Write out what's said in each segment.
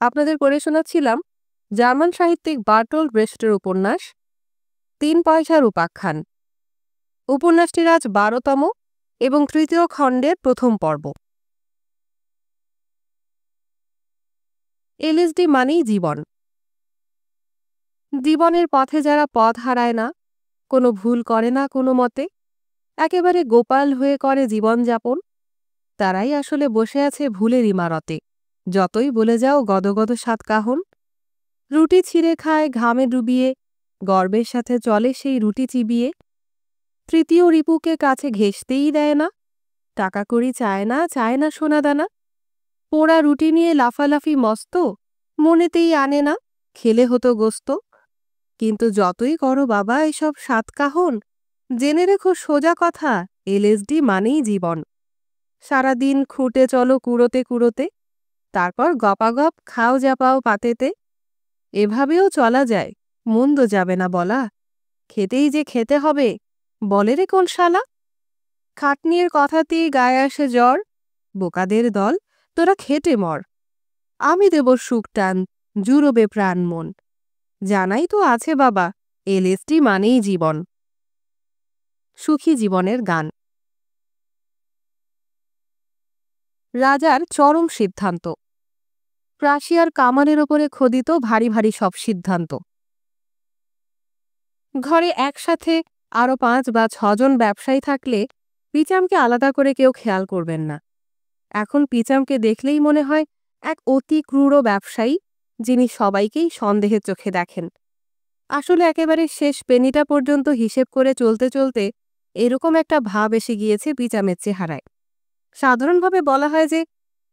আপনাদের পড়ে শোনাচ্ছিলাম জার্মান সাহিত্যিক বার্টোল্ট ব্রেস্টের উপন্যাস ৩ পয়সার উপাখ্যান। উপন্যাসটির আজ ১২তম এবং তৃতীয় খণ্ডের প্রথম পর্ব। এলএসডি মানেই জীবন। জীবনের পথে যারা পথ হারায় না, কোনো ভুল করে না কোনো মতে, একেবারে গোপাল হয়ে করে জীবনযাপন, তারাই আসলে বসে আছে ভুলের ইমারতে। যতই বলে যাও গদগদ সাতকাহন। রুটি ছিঁড়ে খায় ঘামে ডুবিয়ে, গর্বের সাথে চলে সেই রুটি চিবিয়ে। তৃতীয় রিপুকে কাছে ঘেঁষতেই দেয় না, টাকা কড়ি চায় না সোনাদানা। পোড়া রুটি নিয়ে লাফালাফি মস্ত, মনেতেই আনে না খেলে হতো গোস্ত। কিন্তু যতই করো বাবা এসব সাতকাহন, জেনে রেখো সোজা কথা, এলএসডি মানেই জীবন। সারাদিন খুঁটে চলো কুড়োতে কুড়োতে, তারপর গপাগপ খাও জাপাও পাতেতে। এভাবেও চলা যায়, মন্দ যাবে না বলা, খেতেই যে খেতে হবে, বলে রে কোন শালা। খাটনির কথাতেই গায়ে আসে জ্বর, বোকাদের দল তোরা খেটে মর। আমি দেব সুখ টান, জুড়োবে প্রাণ মন। জানাই তো আছে বাবা, এলএসডি মানেই জীবন। সুখী জীবনের গান। রাজার চরম সিদ্ধান্ত। প্রাশিয়ার কামানের ওপরে খোদিত ভারী ভারী সব সিদ্ধান্ত। ঘরে একসাথে আরও ৫ বা ৬ জন ব্যবসায়ী থাকলে পিচামকে আলাদা করে কেউ খেয়াল করবেন না। এখন পিচামকে দেখলেই মনে হয় এক অতি ক্রূর ব্যবসায়ী, যিনি সবাইকেই সন্দেহের চোখে দেখেন। আসলে একেবারে শেষ পেনিটা পর্যন্ত হিসেব করে চলতে চলতে এরকম একটা ভাব এসে গিয়েছে পিচামের চেহারায়। সাধারণভাবে বলা হয় যে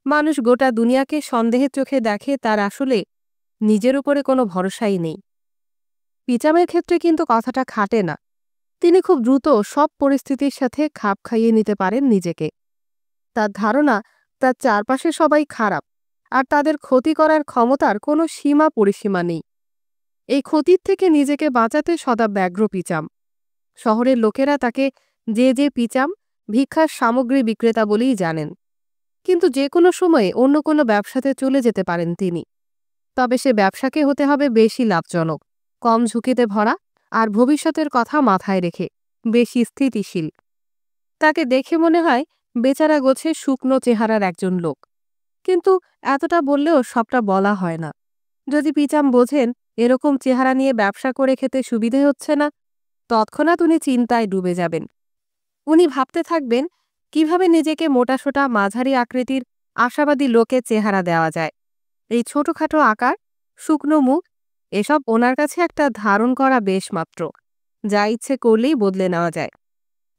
মানুষ গোটা দুনিয়াকে সন্দেহের চোখে দেখে, তার আসলে নিজের উপরে কোনো ভরসাই নেই। পিচামের ক্ষেত্রে কিন্তু কথাটা খাটে না। তিনি খুব দ্রুত সব পরিস্থিতির সাথে খাপ খাইয়ে নিতে পারেন নিজেকে। তার ধারণা তার চারপাশে সবাই খারাপ, আর তাদের ক্ষতি করার ক্ষমতার কোনো সীমা পরিসীমা নেই। এই ক্ষতির থেকে নিজেকে বাঁচাতে সদা ব্যগ্র পিচাম। শহরের লোকেরা তাকে যে পিচাম, ভিক্ষার সামগ্রী বিক্রেতা বলেই জানেন। কিন্তু যে কোনো সময়ে অন্য কোনো ব্যবসাতে চলে যেতে পারেন তিনি। তবে সে ব্যবসাকে হতে হবে বেশি লাভজনক, কম ঝুঁকিতে ভরা, আর ভবিষ্যতের কথা মাথায় রেখে বেশি স্থিতিশীল। তাকে দেখে মনে হয় বেচারা গোছে শুকনো চেহারার একজন লোক। কিন্তু এতটা বললেও সবটা বলা হয় না। যদি পিচাম বোঝেন এরকম চেহারা নিয়ে ব্যবসা করে খেতে সুবিধে হচ্ছে না, তৎক্ষণাৎ উনি চিন্তায় ডুবে যাবেন। উনি ভাবতে থাকবেন কিভাবে নিজেকে মোটাসোটা মাঝারি আকৃতির আশাবাদী লোকের চেহারা দেওয়া যায়। এই ছোটখাটো আকার, শুকনো মুখ, এসব ওনার কাছে একটা ধারণ করা বেশ মাত্র, যা ইচ্ছে করলেই বদলে নেওয়া যায়।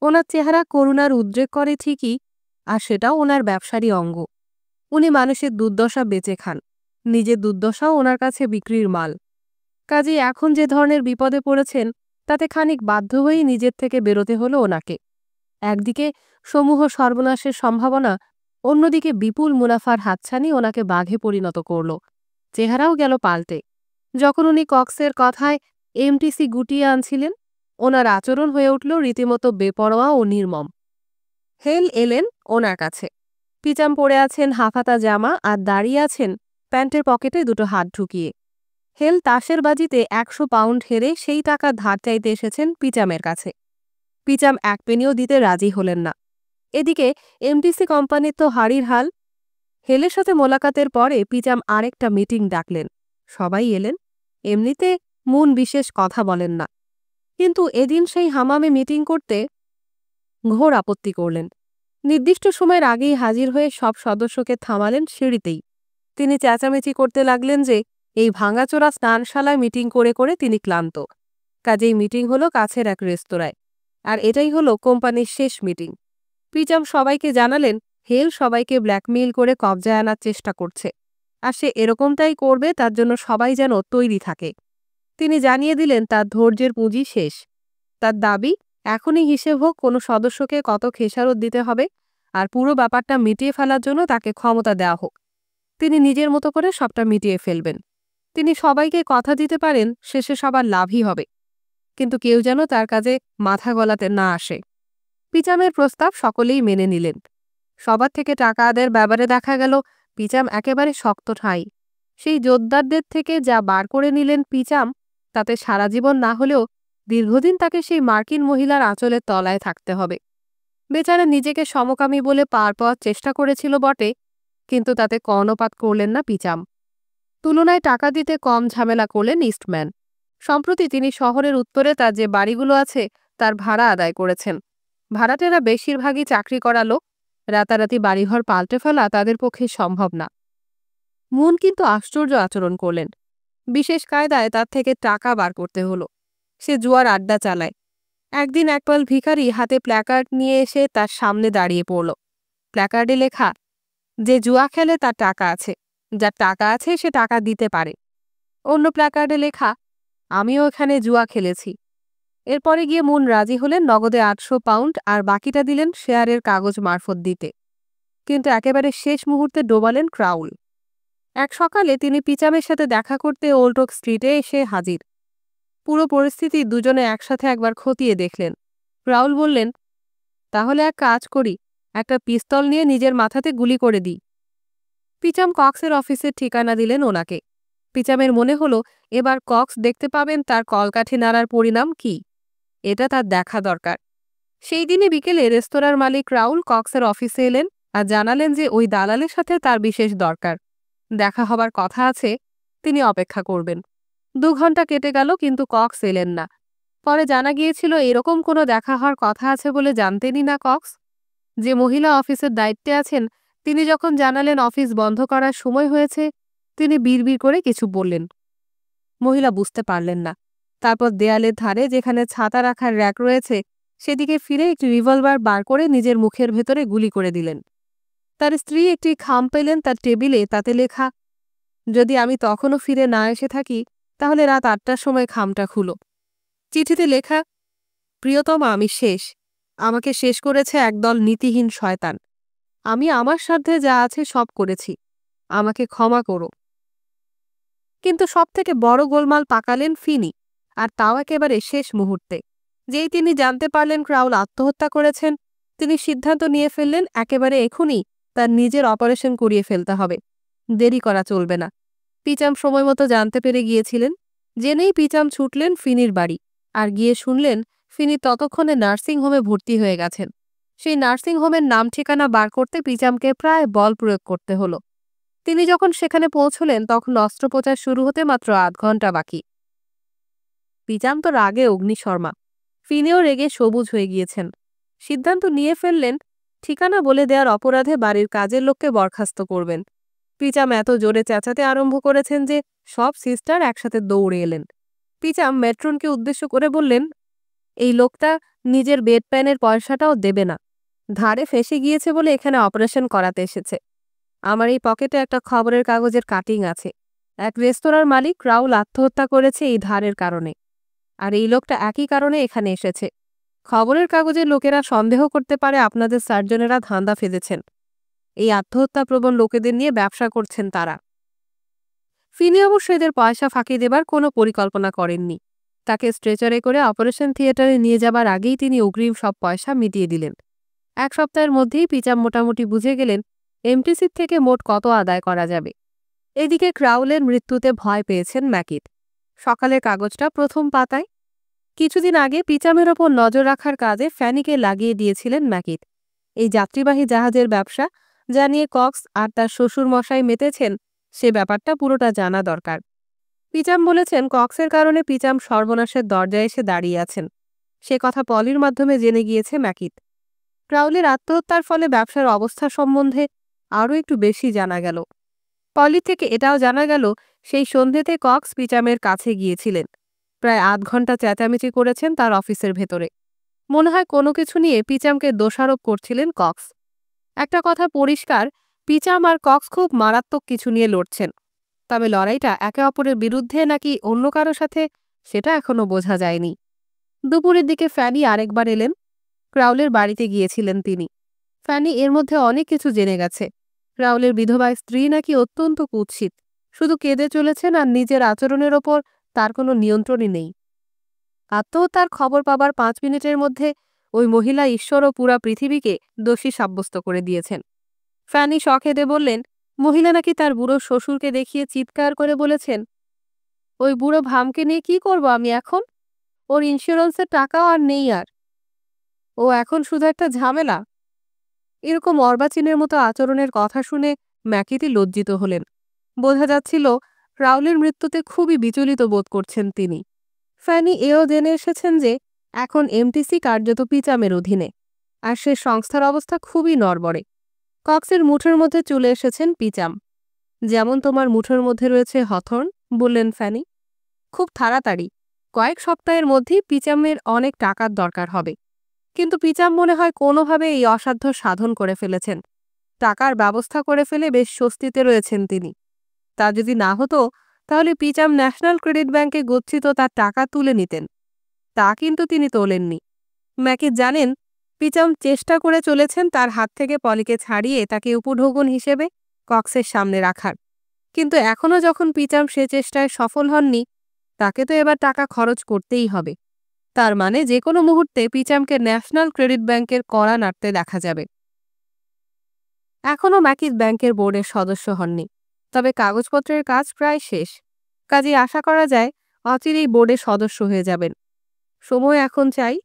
ওনার চেহারা করুণার উদ্রেক করে ঠিকই, আর সেটাও ওনার ব্যবসারই অঙ্গ। উনি মানুষের দুর্দশা বেচে খান, নিজের দুর্দশাও ওনার কাছে বিক্রির মাল। কাজেই এখন যে ধরনের বিপদে পড়েছেন, তাতে খানিক বাধ্য হয়েই নিজের থেকে বেরোতে হলো ওনাকে। একদিকে সমূহ সর্বনাশের সম্ভাবনা, অন্যদিকে বিপুল মুনাফার হাতছানি ওনাকে বাঘে পরিণত করল। চেহারাও গেল পাল্টে। যখন উনি কক্সের কথায় এমটিসি গুটিয়ে আনছিলেন, ওনার আচরণ হয়ে উঠল রীতিমতো বেপরোয়া ও নির্মম। হেল এলেন ওনার কাছে। পিচাম পরে আছেন হাফাতা জামা আর দাঁড়িয়ে আছেন প্যান্টের পকেটে দুটো হাত ঢুকিয়ে। হেল তাসের বাজিতে ১০০ পাউন্ড হেরে সেই টাকা ধার চাইতে এসেছেন পিচামের কাছে। পিচাম এক পেনিও দিতে রাজি হলেন না। এদিকে এমটিসি কোম্পানির তো হাড়ির হাল। হেলের সাথে মোলাকাতের পরে পিচাম আরেকটা মিটিং ডাকলেন। সবাই এলেন। এমনিতে মন বিশেষ কথা বলেন না, কিন্তু এদিন সেই হামামে মিটিং করতে ঘোর আপত্তি করলেন। নির্দিষ্ট সময়ের আগেই হাজির হয়ে সব সদস্যকে থামালেন সিঁড়িতেই। তিনি চেঁচামেচি করতে লাগলেন যে এই ভাঙাচোরা স্নানশালায় মিটিং করে করে তিনি ক্লান্ত। কাজেই মিটিং হলো কাছের এক রেস্তোরাঁয়, আর এটাই হলো কোম্পানির শেষ মিটিং। পিচাম সবাইকে জানালেন হেল সবাইকে ব্ল্যাকমেইল করে কবজায় আনার চেষ্টা করছে, আর সে এরকমটাই করবে, তার জন্য সবাই যেন তৈরি থাকে। তিনি জানিয়ে দিলেন তার ধৈর্যের পুঁজি শেষ। তার দাবি এখনই হিসেব হোক কোনো সদস্যকে কত খেসারত দিতে হবে, আর পুরো ব্যাপারটা মিটিয়ে ফেলার জন্য তাকে ক্ষমতা দেওয়া হোক। তিনি নিজের মতো করে সবটা মিটিয়ে ফেলবেন। তিনি সবাইকে কথা দিতে পারেন শেষে সবার লাভই হবে, কিন্তু কেউ যেন তার কাজে মাথা গলাতে না আসে। পিচামের প্রস্তাব সকলেই মেনে নিলেন। সবার থেকে টাকা আদায়ের ব্যাপারে দেখা গেল পিচাম একেবারে শক্ত ঠাঁই। সেই যোদ্ধাদের থেকে যা বার করে নিলেন পিচাম, তাতে সারা জীবন না হলেও দীর্ঘদিন তাকে সেই মার্কিন মহিলার আঁচলের তলায় থাকতে হবে। বেচারা নিজেকে সমকামী বলে পার পাওয়ার চেষ্টা করেছিল বটে, কিন্তু তাতে কর্ণপাত করলেন না পিচাম। তুলনায় টাকা দিতে কম ঝামেলা করলেন ইস্টম্যান। সম্প্রতি তিনি শহরের উত্তরে তার যে বাড়িগুলো আছে তার ভাড়া আদায় করেছেন। ভাড়াটেরা বেশিরভাগই চাকরি করা লোক, রাতারাতি বাড়িঘর পাল্টে ফেলা তাদের পক্ষে সম্ভব না। মুন কিন্তু আশ্চর্য আচরণ করলেন। বিশেষ কায়দায় তার থেকে টাকা বার করতে হলো। সে জুয়ার আড্ডা চালায়। একদিন একপাল ভিখারি হাতে প্ল্যাকার্ড নিয়ে এসে তার সামনে দাঁড়িয়ে পড়ল। প্ল্যাকার্ডে লেখা, যে জুয়া খেলে তার টাকা আছে, যার টাকা আছে সে টাকা দিতে পারে। অন্য প্ল্যাকার্ডে লেখা, আমিও এখানে জুয়া খেলেছি। এরপরে গিয়ে মুন রাজি হলেন নগদে ৮০০ পাউন্ড আর বাকিটা দিলেন শেয়ারের কাগজ মারফত দিতে। কিন্তু একেবারে শেষ মুহূর্তে ডোবালেন ক্রাউল। এক সকালে তিনি পিচামের সাথে দেখা করতে ওল্ড ওক স্ট্রিটে এসে হাজির। পুরো পরিস্থিতি দুজনে একসাথে একবার খতিয়ে দেখলেন। ক্রাউল বললেন, তাহলে এক কাজ করি, একটা পিস্তল নিয়ে নিজের মাথাতে গুলি করে দিই। পিচাম কক্সের অফিসের ঠিকানা দিলেন ওনাকে। পিচামের মনে হলো এবার কক্স দেখতে পাবেন তার কলকাঠি নাড়ার পরিণাম কি। এটা তার দেখা দরকার। সেই দিনে বিকেলে রেস্তোরাঁর মালিক রাউল কক্সের অফিসে এলেন আর জানালেন যে ওই দালালের সাথে তার বিশেষ দরকার, দেখা হবার কথা আছে, তিনি অপেক্ষা করবেন। ২ ঘন্টা কেটে গেল, কিন্তু কক্স এলেন না। পরে জানা গিয়েছিল এরকম কোনো দেখা হওয়ার কথা আছে বলে জানতেনই না কক্স। যে মহিলা অফিসের দায়িত্বে আছেন তিনি যখন জানালেন অফিস বন্ধ করার সময় হয়েছে, তিনি বিড়বিড় করে কিছু বললেন। মহিলা বুঝতে পারলেন না। তারপর দেয়ালের ধারে যেখানে ছাতা রাখার র্যাক রয়েছে সেদিকে ফিরে একটি রিভলভার বার করে নিজের মুখের ভেতরে গুলি করে দিলেন। তার স্ত্রী একটি খাম পেলেন তার টেবিলে, তাতে লেখা, যদি আমি তখনও ফিরে না এসে থাকি তাহলে রাত ৮টার সময় খামটা খুলো। চিঠিতে লেখা, প্রিয়তমা, আমি শেষ। আমাকে শেষ করেছে একদল নীতিহীন শয়তান। আমি আমার সাধ্যে যা আছে সব করেছি, আমাকে ক্ষমা করো। কিন্তু সবথেকে বড় গোলমাল পাকালেন ফিনি, আর তাও একেবারে শেষ মুহূর্তে। যেই তিনি জানতে পারলেন ক্রাউল আত্মহত্যা করেছেন, তিনি সিদ্ধান্ত নিয়ে ফেললেন একেবারে এখনই তার নিজের অপারেশন করিয়ে ফেলতে হবে। দেরি করা চলবে না। পিচাম সময়মতো জানতে পেরে গিয়েছিলেন। জেনেই পিচাম ছুটলেন ফিনির বাড়ি আর গিয়ে শুনলেন ফিনি ততক্ষণে নার্সিংহোমে ভর্তি হয়ে গেছেন। সেই নার্সিংহোমের নাম ঠিকানা বার করতে পিচামকে প্রায় বল প্রয়োগ করতে হলো। তিনি যখন সেখানে পৌঁছলেন তখন অস্ত্রোপচার শুরু হতে মাত্র ৮ ঘন্টা বাকি। পিচাম তো রাগে অগ্নিশর্মা। ফিনেও রেগে সবুজ হয়ে গিয়েছেন। সিদ্ধান্ত নিয়ে ফেললেন ঠিকানা বলে দেওয়ার অপরাধে বাড়ির কাজের লোককে বরখাস্ত করবেন। পিচাম এত জোরে চেঁচাতে আরম্ভ করেছেন যে সব সিস্টার একসাথে দৌড়ে এলেন। পিচাম মেট্রনকে উদ্দেশ্য করে বললেন, এই লোকটা নিজের বেড প্যানের পয়সাটাও দেবে না। ধারে ফেঁসে গিয়েছে বলে এখানে অপারেশন করাতে এসেছে। আমার এই পকেটে একটা খবরের কাগজের কাটিং আছে। এক রেস্তোরাঁর মালিক রাউল আত্মহত্যা করেছে এই ধারের কারণে, আর এই লোকটা একই কারণে এখানে এসেছে। খবরের কাগজের লোকেরা সন্দেহ করতে পারে আপনাদের সার্জনেরা ধান্দা ফেলেছেন। এই আত্মহত্যাপ্রবণ লোকেদের নিয়ে ব্যবসা করছেন তারা। ফিনি অবশ্য এদের পয়সা ফাঁকি দেবার কোনো পরিকল্পনা করেননি। তাকে স্ট্রেচারে করে অপারেশন থিয়েটারে নিয়ে যাবার আগেই তিনি অগ্রিম সব পয়সা মিটিয়ে দিলেন। ১ সপ্তাহের মধ্যেই পিচাম মোটামুটি বুঝে গেলেন এমটিসির থেকে মোট কত আদায় করা যাবে। এদিকে ক্রাউলের মৃত্যুতে ভয় পেয়েছেন ম্যাকিট। সকালের কাগজটা প্রথম পাতায়। কিছুদিন আগে পিচামের ওপর নজর রাখার কাজে ফ্যানিকে লাগিয়ে দিয়েছিলেন ম্যাকিট। এই যাত্রীবাহী জাহাজের ব্যবসা যা নিয়ে কক্স আর তার শ্বশুর মশাই মেতেছেন, সে ব্যাপারটা পুরোটা জানা দরকার। পিচাম বলেছেন কক্সের কারণে পিচাম সর্বনাশের দরজায় এসে দাঁড়িয়ে আছেন। সে কথা পলির মাধ্যমে জেনে গিয়েছে ম্যাকিট। ক্রাউলের আত্মহত্যার ফলে ব্যবসার অবস্থা সম্বন্ধে আরও একটু বেশি জানা গেল। পলি থেকে এটাও জানা গেল সেই সন্ধ্যেতে কক্স পিচামের কাছে গিয়েছিলেন। প্রায় ৮ ঘন্টা চেঁচামেচি করেছেন তার অফিসের ভেতরে। মনে হয় কোনো কিছু নিয়ে পিচামকে দোষারোপ করছিলেন কক্স। একটা কথা পরিষ্কার, পিচাম আর কক্স খুব মারাত্মক কিছু নিয়ে লড়ছেন। তবে লড়াইটা একে অপরের বিরুদ্ধে নাকি অন্য কারো সাথে, সেটা এখনো বোঝা যায়নি। দুপুরের দিকে ফ্যানি আরেকবার এলেন। ক্রাউলের বাড়িতে গিয়েছিলেন তিনি। ফ্যানি এর মধ্যে অনেক কিছু জেনে গেছে। ক্রাউলের বিধবা স্ত্রী নাকি অত্যন্ত কুৎসিত, শুধু কেঁদে চলেছেন আর নিজের আচরণের ওপর তার কোনো নিয়ন্ত্রণই নেই। আত্মহত্যার খবর পাবার ৫ মিনিটের মধ্যে ওই মহিলা ঈশ্বর ও পুরা পৃথিবীকে দোষী সাব্যস্ত করে দিয়েছেন। ফ্যানি শখেদে বললেন, মহিলা নাকি তার বুড়ো শ্বশুরকে দেখিয়ে চিৎকার করে বলেছেন, ওই বুড়ো ভামকে নিয়ে কি করব আমি এখন? ওর ইন্স্যুরেন্সের টাকাও আর নেই আর। ও এখন শুধু একটা ঝামেলা। এরকম অর্বাচীনের মতো আচরণের কথা শুনে ম্যাকেতি লজ্জিত হলেন। বোঝা যাচ্ছিল রাউলের মৃত্যুতে খুবই বিচলিত বোধ করছেন তিনি। ফ্যানি এও জেনে এসেছেন যে এখন এমটিসি কার্যত পিচামের অধীনে, আর সে সংস্থার অবস্থা খুবই নড়বড়ে। কক্সের মুঠোর মধ্যে চলে এসেছেন পিচাম। যেমন তোমার মুঠোর মধ্যে রয়েছে হথর্ন, বললেন ফ্যানি। খুব তাড়াতাড়ি, কয়েক সপ্তাহের মধ্যেই পিচামের অনেক টাকার দরকার হবে। কিন্তু পিচাম মনে হয় কোনোভাবে এই অসাধ্য সাধন করে ফেলেছেন। টাকার ব্যবস্থা করে ফেলে বেশ স্বস্তিতে রয়েছেন তিনি। তা যদি না হতো তাহলে পিচাম ন্যাশনাল ক্রেডিট ব্যাংকে গচ্ছিত তার টাকা তুলে নিতেন। তা কিন্তু তিনি তোলেননি। ম্যাকি জানেন পিচাম চেষ্টা করে চলেছেন তার হাত থেকে পলিকে ছাড়িয়ে তাকে উপঢৌকন হিসেবে কক্সের সামনে রাখার। কিন্তু এখনও যখন পিচাম সে চেষ্টায় সফল হননি, তাকে তো এবার টাকা খরচ করতেই হবে। তার মানে যে কোনো মুহূর্তে পিচামকে ন্যাশনাল ক্রেডিট ব্যাংকের কড়া নাড়তে দেখা যাবে। এখনও ম্যাকিজ ব্যাংকের বোর্ডের সদস্য হননি, তবে কাগজপত্রের কাজ প্রায় শেষ। কাজেই আশা করা যায় অচিরেই বোর্ডের সদস্য হয়ে যাবেন। সময় এখন চাই।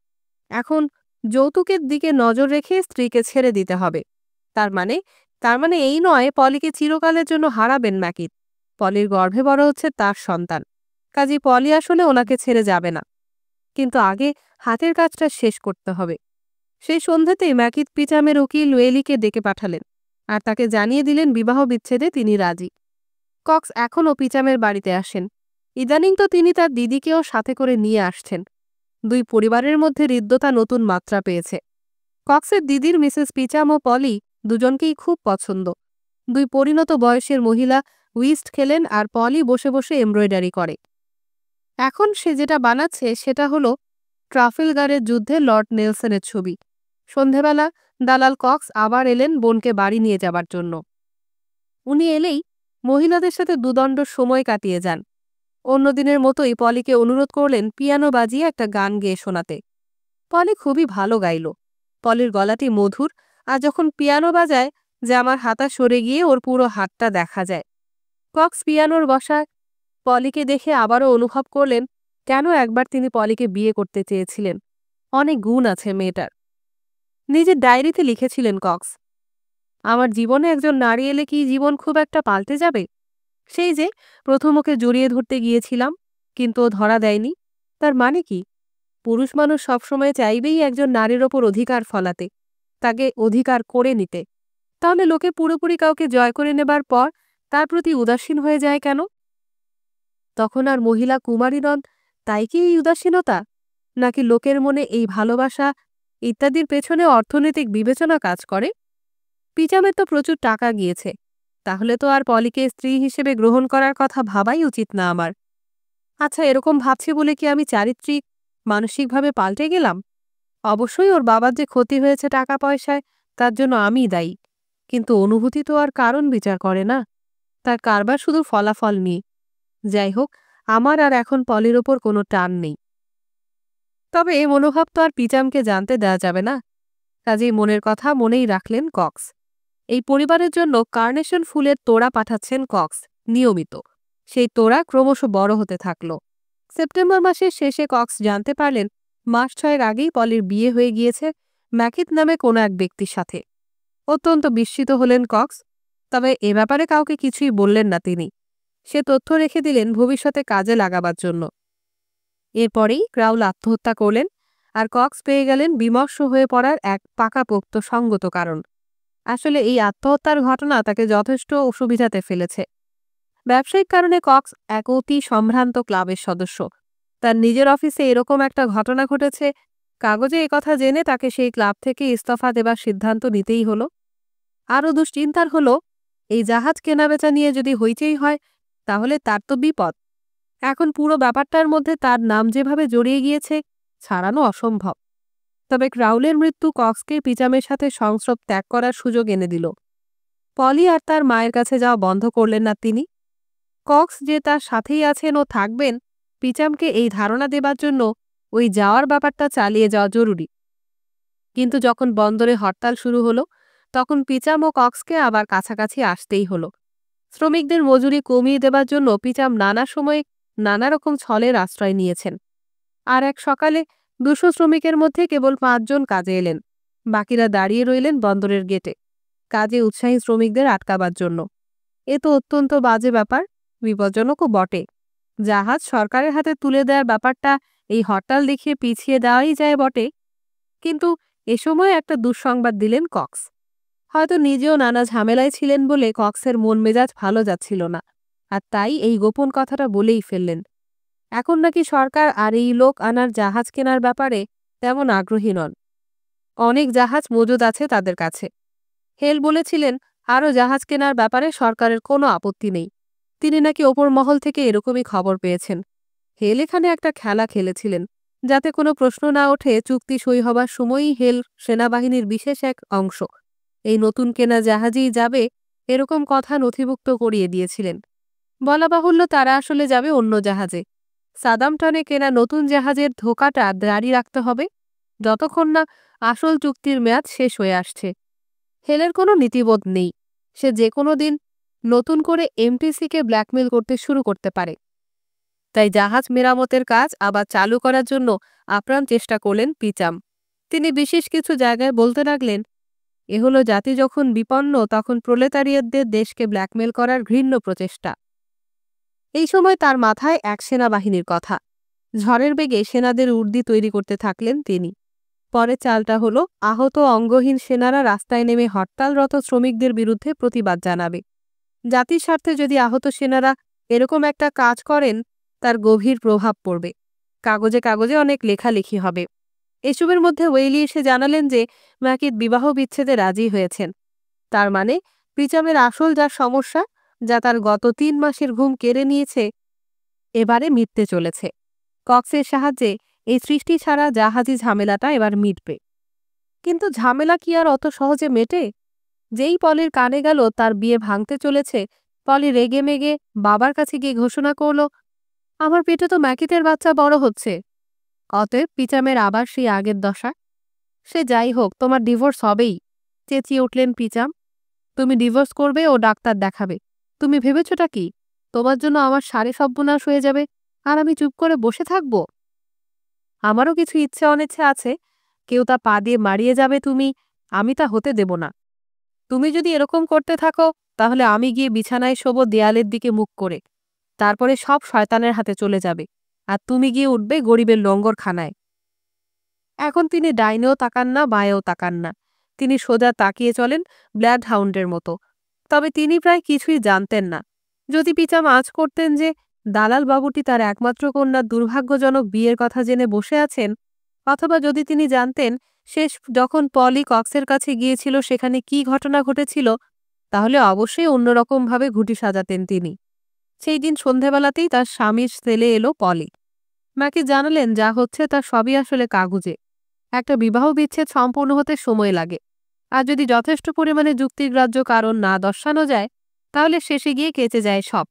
এখন যৌতুকের দিকে নজর রেখে স্ত্রীকে ছেড়ে দিতে হবে। তার মানে এই নয় পলিকে চিরকালের জন্য হারাবেন ম্যাকিজ। পলির গর্ভে বড় হচ্ছে তার সন্তান, কাজেই পলি আসলে ওনাকে ছেড়ে যাবে না। কিন্তু আগে হাতের কাজটা শেষ করতে হবে। সেই সন্ধ্যাতেই ম্যাকিজ পিচামের উকিল ওয়েলিকে ডেকে পাঠালেন আর তাকে জানিয়ে দিলেন বিবাহ বিচ্ছেদে তিনি রাজি। কক্স এখনও পিচামের বাড়িতে আসেন। ইদানিং তো তিনি তার দিদিকেও সাথে করে নিয়ে আসছেন। দুই পরিবারের মধ্যে হৃদ্যতা নতুন মাত্রা পেয়েছে। কক্সের দিদির মিসেস পিচাম ও পলি দুজনকেই খুব পছন্দ। দুই পরিণত বয়সের মহিলা হুইস্ট খেলেন আর পলি বসে বসে এমব্রয়ডারি করে। এখন সে যেটা বানাচ্ছে সেটা হলো ট্রাফেলগারের যুদ্ধে লর্ড নেলসনের ছবি। সন্ধেবেলা দালাল কক্স আবার এলেন বোনকে বাড়ি নিয়ে যাবার জন্য। উনি এলেই মহিলাদের সাথে দুদণ্ড সময় কাটিয়ে যান। অন্যদিনের মতোই পলিকে অনুরোধ করলেন পিয়ানো বাজিয়ে একটা গান গেয়ে শোনাতে। পলি খুবই ভালো গাইল। পলির গলাটি মধুর, আর যখন পিয়ানো বাজায় জামার হাতা সরে গিয়ে ওর পুরো হাতটা দেখা যায়। কক্স পিয়ানোর বসায় পলিকে দেখে আবারও অনুভব করলেন কেন একবার তিনি পলিকে বিয়ে করতে চেয়েছিলেন। অনেক গুণ আছে মেয়েটার। নিজের ডায়েরিতে লিখেছিলেন কক্স, আমার জীবনে একজন নারী এলে কি জীবন খুব একটা পাল্টে যাবে? সেই যে প্রথম ওকে জড়িয়ে ধরতে গিয়েছিলাম, কিন্তু ও ধরা দেয়নি। তার মানে কি? পুরুষ মানুষ সবসময় চাইবেই একজন নারীর ওপর অধিকার ফলাতে, তাকে অধিকার করে নিতে। তাহলে লোকে পুরোপুরি কাউকে জয় করে নেবার পর তার প্রতি উদাসীন হয়ে যায় কেন? তখন আর মহিলা কুমারী নন, তাই কি এই উদাসীনতা? নাকি লোকের মনে এই ভালোবাসা ইত্যাদির পেছনে অর্থনৈতিক বিবেচনা কাজ করে? পিচামের তো প্রচুর টাকা গিয়েছে, তাহলে তো আর পলিকে স্ত্রী হিসেবে গ্রহণ করার কথা ভাবাই উচিত না আমার। আচ্ছা, এরকম ভাবছি বলে কি আমি চারিত্রিক মানসিকভাবে পাল্টে গেলাম? অবশ্যই ওর বাবার যে ক্ষতি হয়েছে টাকা পয়সায়, তার জন্য আমিই দায়ী। কিন্তু অনুভূতি তো আর কারণ বিচার করে না, তার কারবার শুধু ফলাফল নিয়ে। যাই হোক, আমার আর এখন পলির ওপর কোনো টান নেই। তবে এ মনোভাব তো আর পিচামকে জানতে দেওয়া যাবে না। কাজেই মনের কথা মনেই রাখলেন কক্স। এই পরিবারের জন্য কার্নেশন ফুলের তোড়া পাঠাচ্ছেন কক্স নিয়মিত। সেই তোড়া ক্রমশ বড় হতে থাকল। সেপ্টেম্বর মাসের শেষে কক্স জানতে পারলেন মাস 6 আগেই পলির বিয়ে হয়ে গিয়েছে ম্যাকিত নামে কোনো এক ব্যক্তির সাথে। অত্যন্ত বিস্মিত হলেন কক্স, তবে এ ব্যাপারে কাউকে কিছুই বললেন না তিনি। সে তথ্য রেখে দিলেন ভবিষ্যতে কাজে লাগাবার জন্য। এরপরেই ক্রাউল আত্মহত্যা করলেন, আর কক্স পেয়ে গেলেন বিমর্ষ হয়ে পড়ার এক পাকাপোক্ত সঙ্গত কারণ। আসলে এই আত্মহত্যার ঘটনা তাকে যথেষ্ট অসুবিধাতে ফেলেছে। ব্যবসায়িক কারণে কক্স এক অতি সম্ভ্রান্ত ক্লাবের সদস্য। তার নিজের অফিসে এরকম একটা ঘটনা ঘটেছে, কাগজে একথা জেনে তাকে সেই ক্লাব থেকে ইস্তফা দেবার সিদ্ধান্ত নিতেই হলো। আরও দুশ্চিন্তার হলো, এই জাহাজ কেনাবেচা নিয়ে যদি হইচই হয় তাহলে তার তো বিপদ। এখন পুরো ব্যাপারটার মধ্যে তার নাম যেভাবে জড়িয়ে গিয়েছে, ছাড়ানো অসম্ভব। তবে ক্রাউলের মৃত্যু কক্সকে পিচামের সাথে সংস্রব ত্যাগ করার সুযোগ এনে দিল। পলি আর তার মায়ের কাছে যাওয়া বন্ধ করলেন না তিনি। কক্স যে তার সাথেই আছেন ও থাকবেন, পিচামকে এই ধারণা দেবার জন্য ওই যাওয়ার ব্যাপারটা চালিয়ে যাওয়া জরুরি। কিন্তু যখন বন্দরে হরতাল শুরু হলো, তখন পিচাম ও কক্সকে আবার কাছাকাছি আসতেই হলো। শ্রমিকদের মজুরি কমিয়ে দেবার জন্য পিচাম নানা সময়ে নানা রকম ছলের আশ্রয় নিয়েছেন। আর এক সকালে 200 শ্রমিকের মধ্যে কেবল 5 জন কাজে এলেন, বাকিরা দাঁড়িয়ে রইলেন বন্দরের গেটে কাজে উৎসাহী শ্রমিকদের আটকাবার জন্য। এ তো অত্যন্ত বাজে ব্যাপার, বিপজ্জনকও বটে। জাহাজ সরকারের হাতে তুলে দেওয়ার ব্যাপারটা এই হরতাল দেখিয়ে পিছিয়ে দেওয়াই যায় বটে, কিন্তু এ সময় একটা দুঃসংবাদ দিলেন কক্স। হয়তো নিজেও নানা ঝামেলায় ছিলেন বলে কক্সের মন মেজাজ ভালো যাচ্ছিল না, আর তাই এই গোপন কথাটা বলেই ফেললেন। এখন নাকি সরকার আর এই লোক আনার জাহাজ কেনার ব্যাপারে তেমন আগ্রহী নন। অনেক জাহাজ মজুদ আছে তাদের কাছে। হেল বলেছিলেন আরও জাহাজ কেনার ব্যাপারে সরকারের কোনো আপত্তি নেই। তিনি নাকি ওপর মহল থেকে এরকমই খবর পেয়েছেন। হেল এখানে একটা খেলা খেলেছিলেন, যাতে কোনো প্রশ্ন না ওঠে চুক্তি সই হবার সময়ই হেল সেনাবাহিনীর বিশেষ এক অংশ এই নতুন কেনা জাহাজেই যাবে এরকম কথা নথিভুক্ত করিয়ে দিয়েছিলেন। বলা বাহুল্য তারা আসলে যাবে অন্য জাহাজে। সাদামটনে কেনা নতুন জাহাজের ধোকাটা জারি রাখতে হবে যতক্ষণ না আসল চুক্তির মেয়াদ শেষ হয়ে আসছে। হেলের কোনো নীতিবোধ নেই, সে যে কোনো দিন নতুন করে এমটিসিকে ব্ল্যাকমেল করতে শুরু করতে পারে। তাই জাহাজ মেরামতের কাজ আবার চালু করার জন্য আপ্রাণ চেষ্টা করলেন পিচাম। তিনি বিশেষ কিছু জায়গায় বলতে লাগলেন, এ হলো জাতি যখন বিপন্ন তখন প্রলেতারিয়েতদের দেশকে ব্ল্যাকমেল করার ঘৃণ্য প্রচেষ্টা। এই সময় তার মাথায় এক সেনাবাহিনীর কথা। ঝড়ের বেগে সেনাদের উর্দি তৈরি করতে থাকলেন তিনি। পরে চালটা হলো আহত অঙ্গহীন সেনারা রাস্তায় নেমে হরতালরত শ্রমিকদের বিরুদ্ধে প্রতিবাদ জানাবে। জাতির স্বার্থে যদি আহত সেনারা এরকম একটা কাজ করেন তার গভীর প্রভাব পড়বে, কাগজে কাগজে অনেক লেখালেখি হবে। এসবের মধ্যে ওয়েলি এসে জানালেন যে ম্যাকিত বিবাহ বিচ্ছেদে রাজি হয়েছেন। তার মানে পিচামের আসল যা সমস্যা, যা তার গত 3 মাসের ঘুম কেড়ে নিয়েছে, এবারে মিটতে চলেছে। কক্সের সাহায্যে এই সৃষ্টি ছাড়া জাহাজি ঝামেলাটা এবার মিটবে। কিন্তু ঝামেলা কি আর অত সহজে মেটে? যেই পলির কানে গেল তার বিয়ে ভাঙতে চলেছে, পলি রেগে মেগে বাবার কাছে গিয়ে ঘোষণা করল, আমার পেটে তো ম্যাকিতের বাচ্চা বড় হচ্ছে। অতএব পিচামের আবার সেই আগের দশা। সে যাই হোক, তোমার ডিভোর্স হবেই, চেঁচিয়ে উঠলেন পিচাম। তুমি ডিভোর্স করবে ও ডাক্তার দেখাবে। তুমি ভেবেছোটা কি তোমার জন্য আমার সারে সর্বনাশ হয়ে যাবে আর আমি চুপ করে বসে থাকব? আমারও কিছু ইচ্ছে অনিচ্ছে আছে, কেউ তা পা দিয়ে মারিয়ে যাবে আমি তা হতে দেব না। তুমি যদি এরকম করতে থাকো তাহলে আমি গিয়ে বিছানায় শোবো দেয়ালের দিকে মুখ করে, তারপরে সব শয়তানের হাতে চলে যাবে, আর তুমি গিয়ে উঠবে গরিবের লঙ্গরখানায়। এখন তিনি ডাইনেও তাকান না, বাঁয়েও তাকান না, তিনি সোজা তাকিয়ে চলেন ব্ল্যাড হাউন্ডের মতো। তবে তিনি প্রায় কিছুই জানতেন না। যদি পিচাম আঁচ করতেন যে দালাল বাবুটি তার একমাত্র কন্যার দুর্ভাগ্যজনক বিয়ের কথা জেনে বসে আছেন, অথবা যদি তিনি জানতেন শেষ যখন পলি কক্সের কাছে গিয়েছিল সেখানে কি ঘটনা ঘটেছিল, তাহলে অবশ্যই অন্যরকমভাবে ঘুঁটি সাজাতেন তিনি। সেই দিন সন্ধেবেলাতেই তার স্বামীর সেলে এলো পলি। মাকে জানালেন যা হচ্ছে তা সবই আসলে কাগুজে। একটা বিবাহ বিচ্ছেদ সম্পূর্ণ হতে সময় লাগে, আর যদি যথেষ্ট পরিমাণে যুক্তিগ্রাহ্য কারণ না দর্শানো যায় তাহলে শেষে গিয়ে কেচে যায় সব।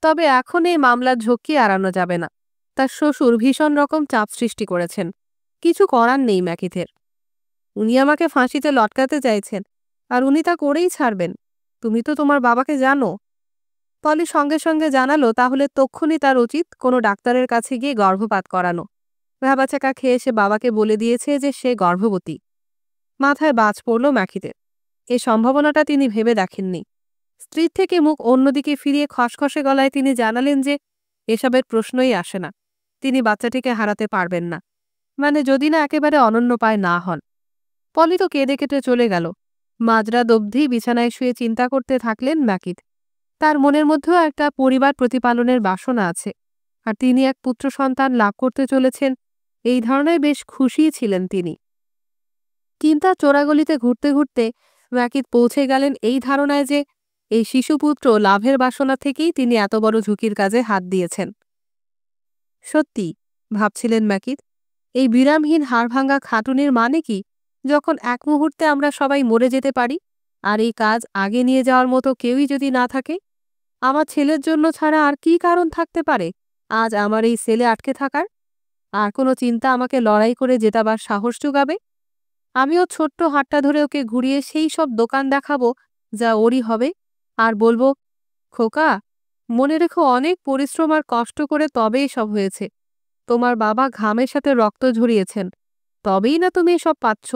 তবে এখন এই মামলার ঝক্কি এড়ানো যাবে না। তার শ্বশুর ভীষণ রকম চাপ সৃষ্টি করেছেন। কিছু করার নেই ম্যাকিথের। উনি আমাকে ফাঁসিতে লটকাতে চাইছেন, আর উনি তা করেই ছাড়বেন। তুমি তো তোমার বাবাকে জানো। পলি সঙ্গে সঙ্গে জানালো তাহলে তক্ষুনি তার উচিত কোনো ডাক্তারের কাছে গিয়ে গর্ভপাত করানো। ভ্যাবাচাকা খেয়ে সে বাবাকে বলে দিয়েছে যে সে গর্ভবতী। মাথায় বাজ পড়ল ম্যাকিদের। এ সম্ভাবনাটা তিনি ভেবে দেখেননি। স্ত্রীর থেকে মুখ অন্যদিকে ফিরিয়ে খসখসে গলায় তিনি জানালেন যে এসবের প্রশ্নই আসে না। তিনি বাচ্চাটিকে হারাতে পারবেন না, মানে যদি না একেবারে অনন্যপায় না হন। পলি তো কেঁদে কেটে চলে গেল। মাঝরাত অবধি বিছানায় শুয়ে চিন্তা করতে থাকলেন ম্যাকিদ। তার মনের মধ্যেও একটা পরিবার প্রতিপালনের বাসনা আছে, আর তিনি এক পুত্র সন্তান লাভ করতে চলেছেন এই ধারণায় বেশ খুশিই ছিলেন তিনি। চিন্তা চোরাগলিতে ঘুরতে ঘুরতে ম্যাকিদ পৌঁছে গেলেন এই ধারণায় যে এই শিশুপুত্র লাভের বাসনা থেকেই তিনি এত বড় ঝুঁকির কাজে হাত দিয়েছেন। সত্যি, ভাবছিলেন ম্যাকিদ, এই বিরামহীন হাড়ভাঙ্গা খাটুনির মানে কি, যখন এক মুহূর্তে আমরা সবাই মরে যেতে পারি, আর এই কাজ আগে নিয়ে যাওয়ার মতো কেউই যদি না থাকে? আমার ছেলের জন্য ছাড়া আর কি কারণ থাকতে পারে আজ আমার এই সেলে আটকে থাকার? আর কোনো চিন্তা আমাকে লড়াই করে জেতাবার সাহস যোগাবে? আমিও ছোট্ট হাতটা ধরে ওকে ঘুরিয়ে সেই সব দোকান দেখাবো যা ওরই হবে, আর বলবো, খোকা, মনে রেখো অনেক পরিশ্রম আর কষ্ট করে তবেই এসব হয়েছে। তোমার বাবা ঘামের সাথে রক্ত ঝরিয়েছেন, তবেই না তুমি এসব পাচ্ছ।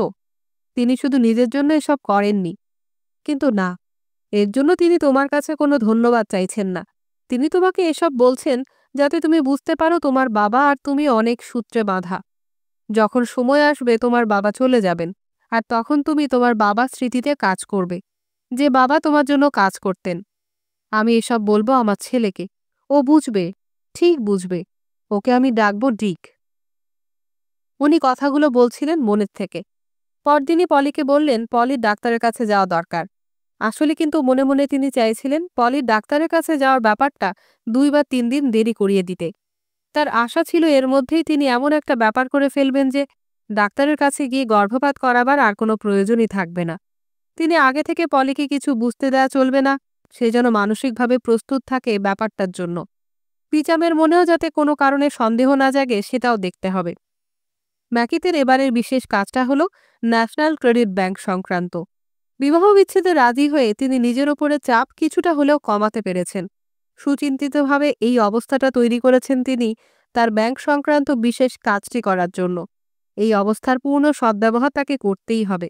তিনি শুধু নিজের জন্য এসব করেননি। কিন্তু না, এর জন্য তিনি তোমার কাছে কোনো ধন্যবাদ চাইছেন না। তিনি তোমাকে এসব বলছেন যাতে তুমি বুঝতে পারো তোমার বাবা আর তুমি অনেক সূত্রে বাঁধা। যখন সময় আসবে তোমার বাবা চলে যাবেন, আর তখন তুমি তোমার বাবার স্মৃতিতে কাজ করবে, যে বাবা তোমার জন্য কাজ করতেন। আমি এসব বলবো আমার ছেলেকে, ও বুঝবে, ঠিক বুঝবে। ওকে আমি ডাকবো ডিক। উনি কথাগুলো বলছিলেন মনের থেকে। পরদিনই পলিকে বললেন পলির ডাক্তারের কাছে যাওয়া দরকার। আসলে কিন্তু মনে মনে তিনি চাইছিলেন পলির ডাক্তারের কাছে যাওয়ার ব্যাপারটা 2 বা 3 দিন দেরি করিয়ে দিতে। তার আশা ছিল এর মধ্যেই তিনি এমন একটা ব্যাপার করে ফেলবেন যে ডাক্তারের কাছে গিয়ে গর্ভপাত করাবার আর কোনো প্রয়োজনই থাকবে না। তিনি আগে থেকে পলিকে কিছু বুঝতে দেয়া চলবে না, সে যেন মানসিকভাবে প্রস্তুত থাকে ব্যাপারটার জন্য। প্রিচামের মনেও যাতে কোনো কারণে সন্দেহ না জাগে সেটাও দেখতে হবে। ম্যাকিতের এবারের বিশেষ কাজটা হলো ন্যাশনাল ক্রেডিট ব্যাংক সংক্রান্ত। বিবাহ বিচ্ছেদে রাজি হয়ে তিনি নিজের ওপরে চাপ কিছুটা হলেও কমাতে পেরেছেন। সুচিন্তিতভাবে এই অবস্থাটা তৈরি করেছেন তিনি তার ব্যাংক সংক্রান্ত বিশেষ কাজটি করার জন্য। এই অবস্থার পূর্ণ সদ্ব্যবহার তাকে করতেই হবে।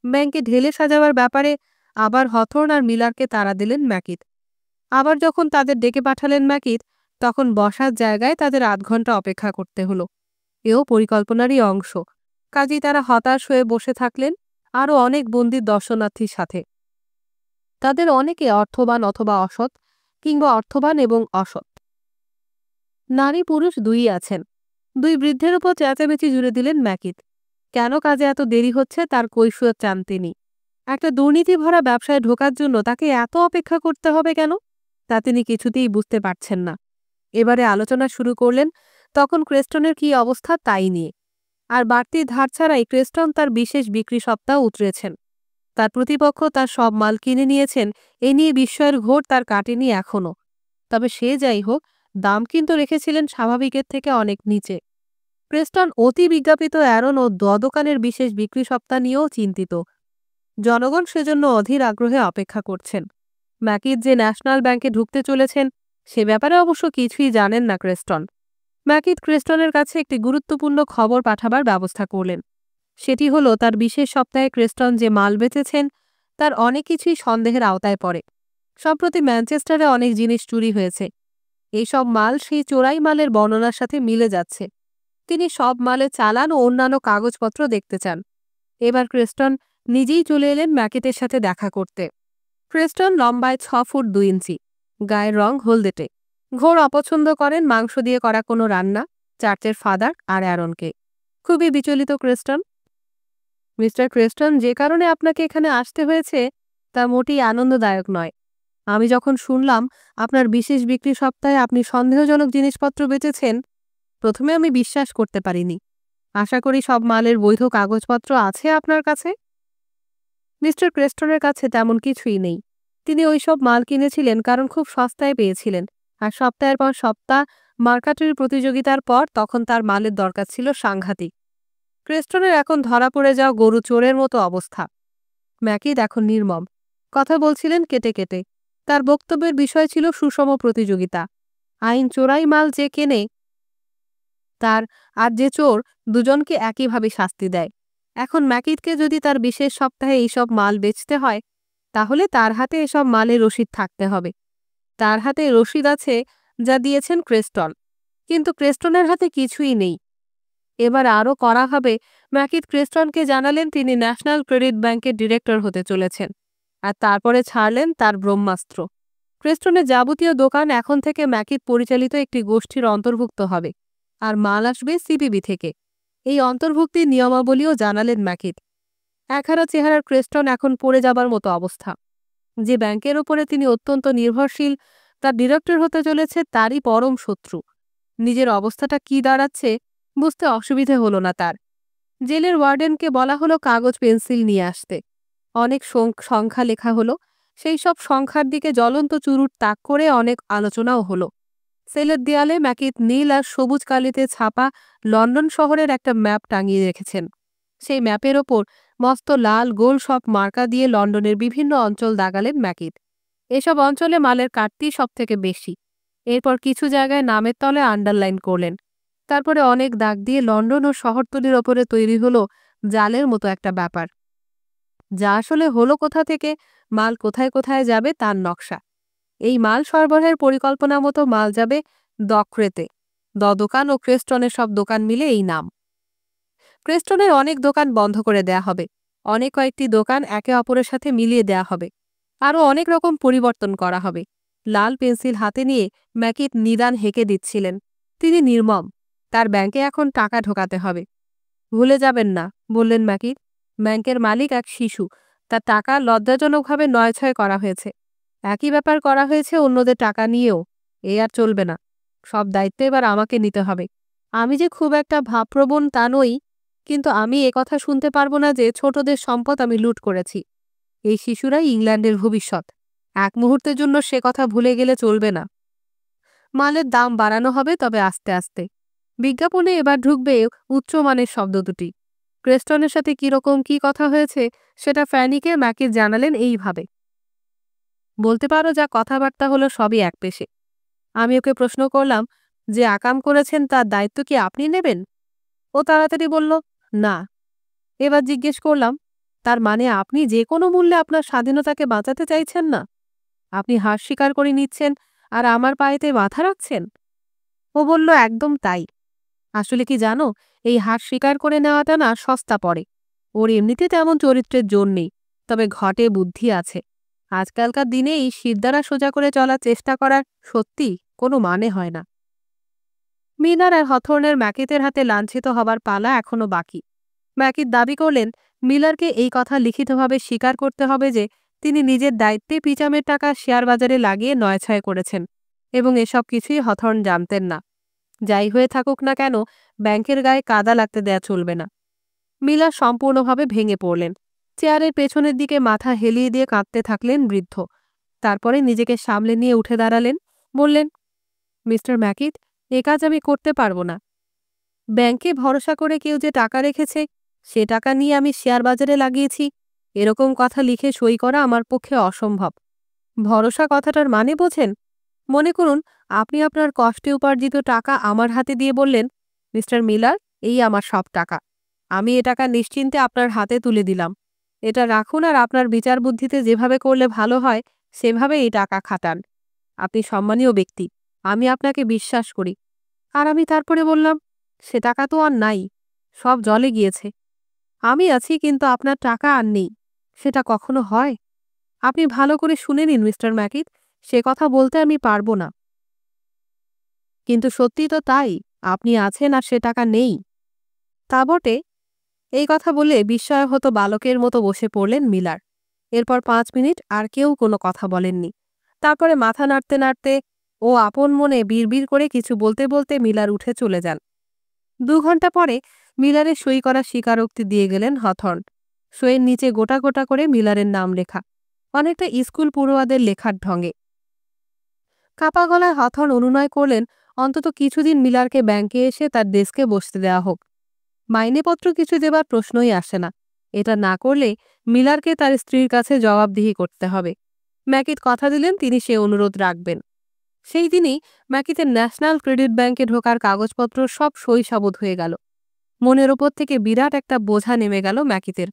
ব্যাংকে ঢেলে সাজাবার ব্যাপারে আবার হথর্ন আর মিলারকে তাড়া দিলেন ম্যাকিত। আবার যখন তাদের ডেকে পাঠালেন ম্যাকিত, তখন বসার জায়গায় তাদের 8 ঘন্টা অপেক্ষা করতে হলো। এও পরিকল্পনারই অংশ। কাজেই তারা হতাশ হয়ে বসে থাকলেন আরও অনেক বন্দির দর্শনার্থীর সাথে। তাদের অনেকে অর্থবান অথবা অসৎ, কিংবা অর্থবান এবং অসৎ। নারী পুরুষ দুইই আছেন। 2 বৃদ্ধের উপর চেঁচামেচি জুড়ে দিলেন ম্যাকিত। কেন কাজে এত দেরি হচ্ছে তার কৈফিয়ত চান তিনি। একটা দুর্নীতি ভরা ব্যবসায় ঢোকার জন্য তাকে এত অপেক্ষা করতে হবে কেন, তা তিনি কিছুতেই বুঝতে পারছেন না। এবারে আলোচনা শুরু করলেন তখন ক্রেস্টনের কী অবস্থা তাই নিয়ে। আর বাড়তি ধার ছাড়াই ক্রেস্টন তার বিশেষ বিক্রি সপ্তাহ উতরেছেন। তার প্রতিপক্ষ তার সব মাল কিনে নিয়েছেন, এ নিয়ে বিস্ময়ের ঘোর তার কাটেনি এখনও। তবে সে যাই হোক, দাম কিন্তু রেখেছিলেন স্বাভাবিকের থেকে অনেক নিচে। ক্রেস্টন অতি বিজ্ঞাপিত অ্যারন ও দোকানের বিশেষ বিক্রি সপ্তাহ নিয়েও চিন্তিত। জনগণ সেজন্য অধীর আগ্রহে অপেক্ষা করছেন। ম্যাকিত যে ন্যাশনাল ব্যাংকে ঢুকতে চলেছেন সে ব্যাপারে অবশ্য কিছুই জানেন না ক্রেস্টন। ম্যাকিত ক্রেস্টনের কাছে একটি গুরুত্বপূর্ণ খবর পাঠাবার ব্যবস্থা করলেন। সেটি হলো তার বিশেষ সপ্তাহে ক্রেস্টন যে মাল বেচেছেন তার অনেক কিছুই সন্দেহের আওতায় পড়ে। সম্প্রতি ম্যানচেস্টারে অনেক জিনিস চুরি হয়েছে। এইসব মাল সেই চোরাই মালের বর্ণনার সাথে মিলে যাচ্ছে। তিনি সব মালের চালান ও অন্যান্য কাগজপত্র দেখতে চান। এবার ক্রেস্টন নিজেই চলে এলেন ম্যাকিতের সাথে দেখা করতে। ক্রেস্টন লম্বায় 6 ফুট 2 ইঞ্চি, গায়ের রং হলদেটে। ঘোর অপছন্দ করেন মাংস দিয়ে করা কোনো রান্না, চার্চের ফাদার আর অ্যারনকে। খুবই বিচলিত ক্রেস্টন। মিস্টার ক্রেস্টন, যে কারণে আপনাকে এখানে আসতে হয়েছে তা মোটেই আনন্দদায়ক নয়। আমি যখন শুনলাম আপনার বিশেষ বিক্রি সপ্তাহে আপনি সন্দেহজনক জিনিসপত্র বেচেছেন, প্রথমে আমি বিশ্বাস করতে পারিনি। আশা করি সব মালের বৈধ কাগজপত্র আছে আপনার কাছে। মিস্টার ক্রেস্টনের কাছে তেমন কিছুই নেই। তিনি ওইসব মাল কিনেছিলেন কারণ খুব সস্তায় পেয়েছিলেন, আর সপ্তাহের পর সপ্তাহ মার্কাটের প্রতিযোগিতার পর তখন তার মালের দরকার ছিল সাংঘাতিক। ক্রেস্টনের এখন ধরা পড়ে যাওয়া গরু চোরের মতো অবস্থা। ম্যাকিত এখন নির্মম। কথা বলছিলেন কেটে কেটে। তার বক্তব্যের বিষয় ছিল সুষম প্রতিযোগিতা। আইন চোরাই মাল যে কেনে তার আর যে চোর, দুজনকে একইভাবে শাস্তি দেয়। এখন ম্যাকিতকে যদি তার বিশেষ সপ্তাহে এইসব মাল বেচতে হয়, তাহলে তার হাতে এসব মালের রসিদ থাকতে হবে। তার হাতে রসিদ আছে যা দিয়েছেন ক্রেস্টন, কিন্তু ক্রেস্টনের হাতে কিছুই নেই। এবার আরও কড়াভাবে ম্যাকিত ক্রেস্টনকে জানালেন তিনি ন্যাশনাল ক্রেডিট ব্যাংকের ডিরেক্টর হতে চলেছেন, আর তারপরে ছাড়লেন তার ব্রহ্মাস্ত্র। ক্রেস্টনের যাবতীয় দোকান এখন থেকে ম্যাকিত পরিচালিত একটি গোষ্ঠীর অন্তর্ভুক্ত হবে, আর মাল আসবে সিপিবি থেকে। এই অন্তর্ভুক্তির নিয়মাবলীও জানালেন ম্যাকিত। একহারা চেহারার ক্রেস্টন এখন পড়ে যাবার মতো অবস্থা। যে ব্যাংকের ওপরে তিনি অত্যন্ত নির্ভরশীল, তার ডিরেক্টর হতে চলেছে তারই পরম শত্রু। নিজের অবস্থাটা কি দাঁড়াচ্ছে বুঝতে অসুবিধে হলো না তার। জেলের ওয়ার্ডেনকে বলা হলো কাগজ পেন্সিল নিয়ে আসতে। অনেক সংখ্যা লেখা হলো। সেই সব সংখ্যার দিকে জ্বলন্ত চুরুট তাক করে অনেক আলোচনাও হলো। সেলের দেয়ালে ম্যাকিত নীল আর সবুজ কালিতে ছাপা লন্ডন শহরের একটা ম্যাপ টাঙিয়ে রেখেছেন। সেই ম্যাপের ওপর মস্ত লাল গোল সব মার্কা দিয়ে লন্ডনের বিভিন্ন অঞ্চল দাগালেন ম্যাকিত। এসব অঞ্চলে মালের কাটতি সবথেকে বেশি। এরপর কিছু জায়গায় নামের তলে আন্ডারলাইন করলেন। তারপরে অনেক দাগ দিয়ে লন্ডন ও শহরতলির ওপরে তৈরি হলো জালের মতো একটা ব্যাপার, যা আসলে হলো কোথা থেকে, মাল কোথায় কোথায় যাবে তার নকশা। এই মাল সরবরাহের পরিকল্পনা মতো মাল যাবে দক্রেতে। দোকান ও ক্রেস্টনের সব দোকান মিলে এই নাম। ক্রেস্টনের অনেক দোকান বন্ধ করে দেয়া হবে, অনেক কয়েকটি দোকান একে অপরের সাথে মিলিয়ে দেয়া হবে, আরও অনেক রকম পরিবর্তন করা হবে। লাল পেন্সিল হাতে নিয়ে ম্যাকিট নিদান হেঁকে দিচ্ছিলেন। তিনি নির্মম। তার ব্যাংকে এখন টাকা ঢোকাতে হবে। ভুলে যাবেন না, বললেন ম্যাকিট। ব্যাংকের মালিক এক শিশু, তার টাকা লজ্জাজনকভাবে নয়ছয় করা হয়েছে। একই ব্যাপার করা হয়েছে অন্যদের টাকা নিয়েও। এ আর চলবে না। সব দায়িত্ব এবার আমাকে নিতে হবে। আমি যে খুব একটা ভাবপ্রবণ তা নই, কিন্তু আমি কথা শুনতে পারবো না যে ছোটদের সম্পদ আমি লুট করেছি। এই শিশুরাই ইংল্যান্ডের ভবিষ্যৎ। এক মুহূর্তের জন্য সে কথা ভুলে গেলে চলবে না। মালের দাম বাড়ানো হবে, তবে আস্তে আস্তে। বিজ্ঞাপনে এবার ঢুকবে উচ্চমানের শব্দ দুটি। ক্রেস্টনের সাথে কিরকম কি কথা হয়েছে সেটা ফ্যানিকে ম্যাকিট জানালেন এইভাবে। বলতে পারো যা কথাবার্তা হলো সবই এক পেশে। আমি ওকে প্রশ্ন করলাম, যে আকাম করেছেন তার দায়িত্ব কি আপনি নেবেন? ও তাড়াতাড়ি বলল, না। এবার জিজ্ঞেস করলাম, তার মানে আপনি যে কোনো মূল্যে আপনার স্বাধীনতাকে বাঁচাতে চাইছেন না? আপনি হার স্বীকার করে নিচ্ছেন আর আমার পায়েতে মাথা রাখছেন? ও বলল, একদম তাই। আসলে কি জানো, এই হার স্বীকার করে নেওয়াটা না সস্তা পড়ে। ওর এমনিতে তেমন চরিত্রের জোর নেই, তবে ঘটে বুদ্ধি আছে। আজকালকার দিনে এই শিরদাঁড়া সোজা করে চলার চেষ্টা করার সত্যি কোনো মানে হয় না। মিলার আর হথর্নের ম্যাকিতের হাতে লাঞ্ছিত হবার পালা এখনো বাকি। ম্যাকিট দাবি করলেন, মিলারকে এই কথা লিখিতভাবে স্বীকার করতে হবে যে তিনি নিজের দায়িত্বে পিচামের টাকা শেয়ার বাজারে লাগিয়ে নয়ছয় করেছেন, এবং এসব কিছুই হথর্ন জানতেন না। যাই হয়ে থাকুক না কেন, ব্যাংকের গায়ে কাদা লাগতে দেয়া চলবে না। মিলার সম্পূর্ণভাবে ভেঙে পড়লেন। চেয়ারের পেছনের দিকে মাথা হেলিয়ে দিয়ে কাঁদতে থাকলেন বৃদ্ধ। তারপরে নিজেকে সামলে নিয়ে উঠে দাঁড়ালেন। বললেন, মিস্টার ম্যাকিট, এ কাজ আমি করতে পারবো না। ব্যাংকে ভরসা করে কেউ যে টাকা রেখেছে, সে টাকা নিয়ে আমি শেয়ার বাজারে লাগিয়েছি, এরকম কথা লিখে সই করা আমার পক্ষে অসম্ভব। ভরসা কথাটার মানে বোঝেন? মনে করুন আপনি আপনার কষ্টে উপার্জিত টাকা আমার হাতে দিয়ে বললেন, মিস্টার মিলার, এই আমার সব টাকা। আমি এ টাকা নিশ্চিন্তে আপনার হাতে তুলে দিলাম। এটা রাখুন আর আপনার বিচার বুদ্ধিতে যেভাবে করলে ভালো হয় সেভাবে এই টাকা খাটান। আপনি সম্মানীয় ব্যক্তি, আমি আপনাকে বিশ্বাস করি। আর আমি তারপরে বললাম, সে টাকা তো আর নাই, সব জলে গিয়েছে। আমি আছি, কিন্তু আপনার টাকা আর নেই। সেটা কখনো হয়? আপনি ভালো করে শুনে নিন মিস্টার ম্যাকিট, সে কথা বলতে আমি পারবো না। কিন্তু সত্যি তো তাই, আপনি আছেন আর সে টাকা নেই। তা বটে। এই কথা বলে বিস্ময়াহত বালকের মতো বসে পড়লেন মিলার। এরপর 5 মিনিট আর কেউ কোনো কথা বলেননি। তারপরে মাথা নাড়তে নাড়তে ও আপন মনে বিড়বিড় করে কিছু বলতে বলতে মিলার উঠে চলে যান। 2 ঘন্টা পরে মিলারের সই করা স্বীকারোক্তি দিয়ে গেলেন হথর্ন। সইয়ের নিচে গোটা গোটা করে মিলারের নাম লেখা, অনেকটা স্কুল পড়ুয়াদের লেখার ঢঙে। কাপা গলায় হথর্ন অনুনয় করলেন অন্তত কিছুদিন মিলারকে ব্যাংকে এসে তার ডেস্কে বসতে দেওয়া হোক। মাইনেপত্র কিছু দেবার প্রশ্নই আসে না। এটা না করলে মিলারকে তার স্ত্রীর কাছে জবাবদিহি করতে হবে। ম্যাকিট কথা দিলেন তিনি সে অনুরোধ রাখবেন। সেই দিনই ম্যাকিতের ন্যাশনাল ক্রেডিট ব্যাংকে ঢোকার কাগজপত্র সব সই সাবুত হয়ে গেল। মনের ওপর থেকে বিরাট একটা বোঝা নেমে গেল ম্যাকিতের।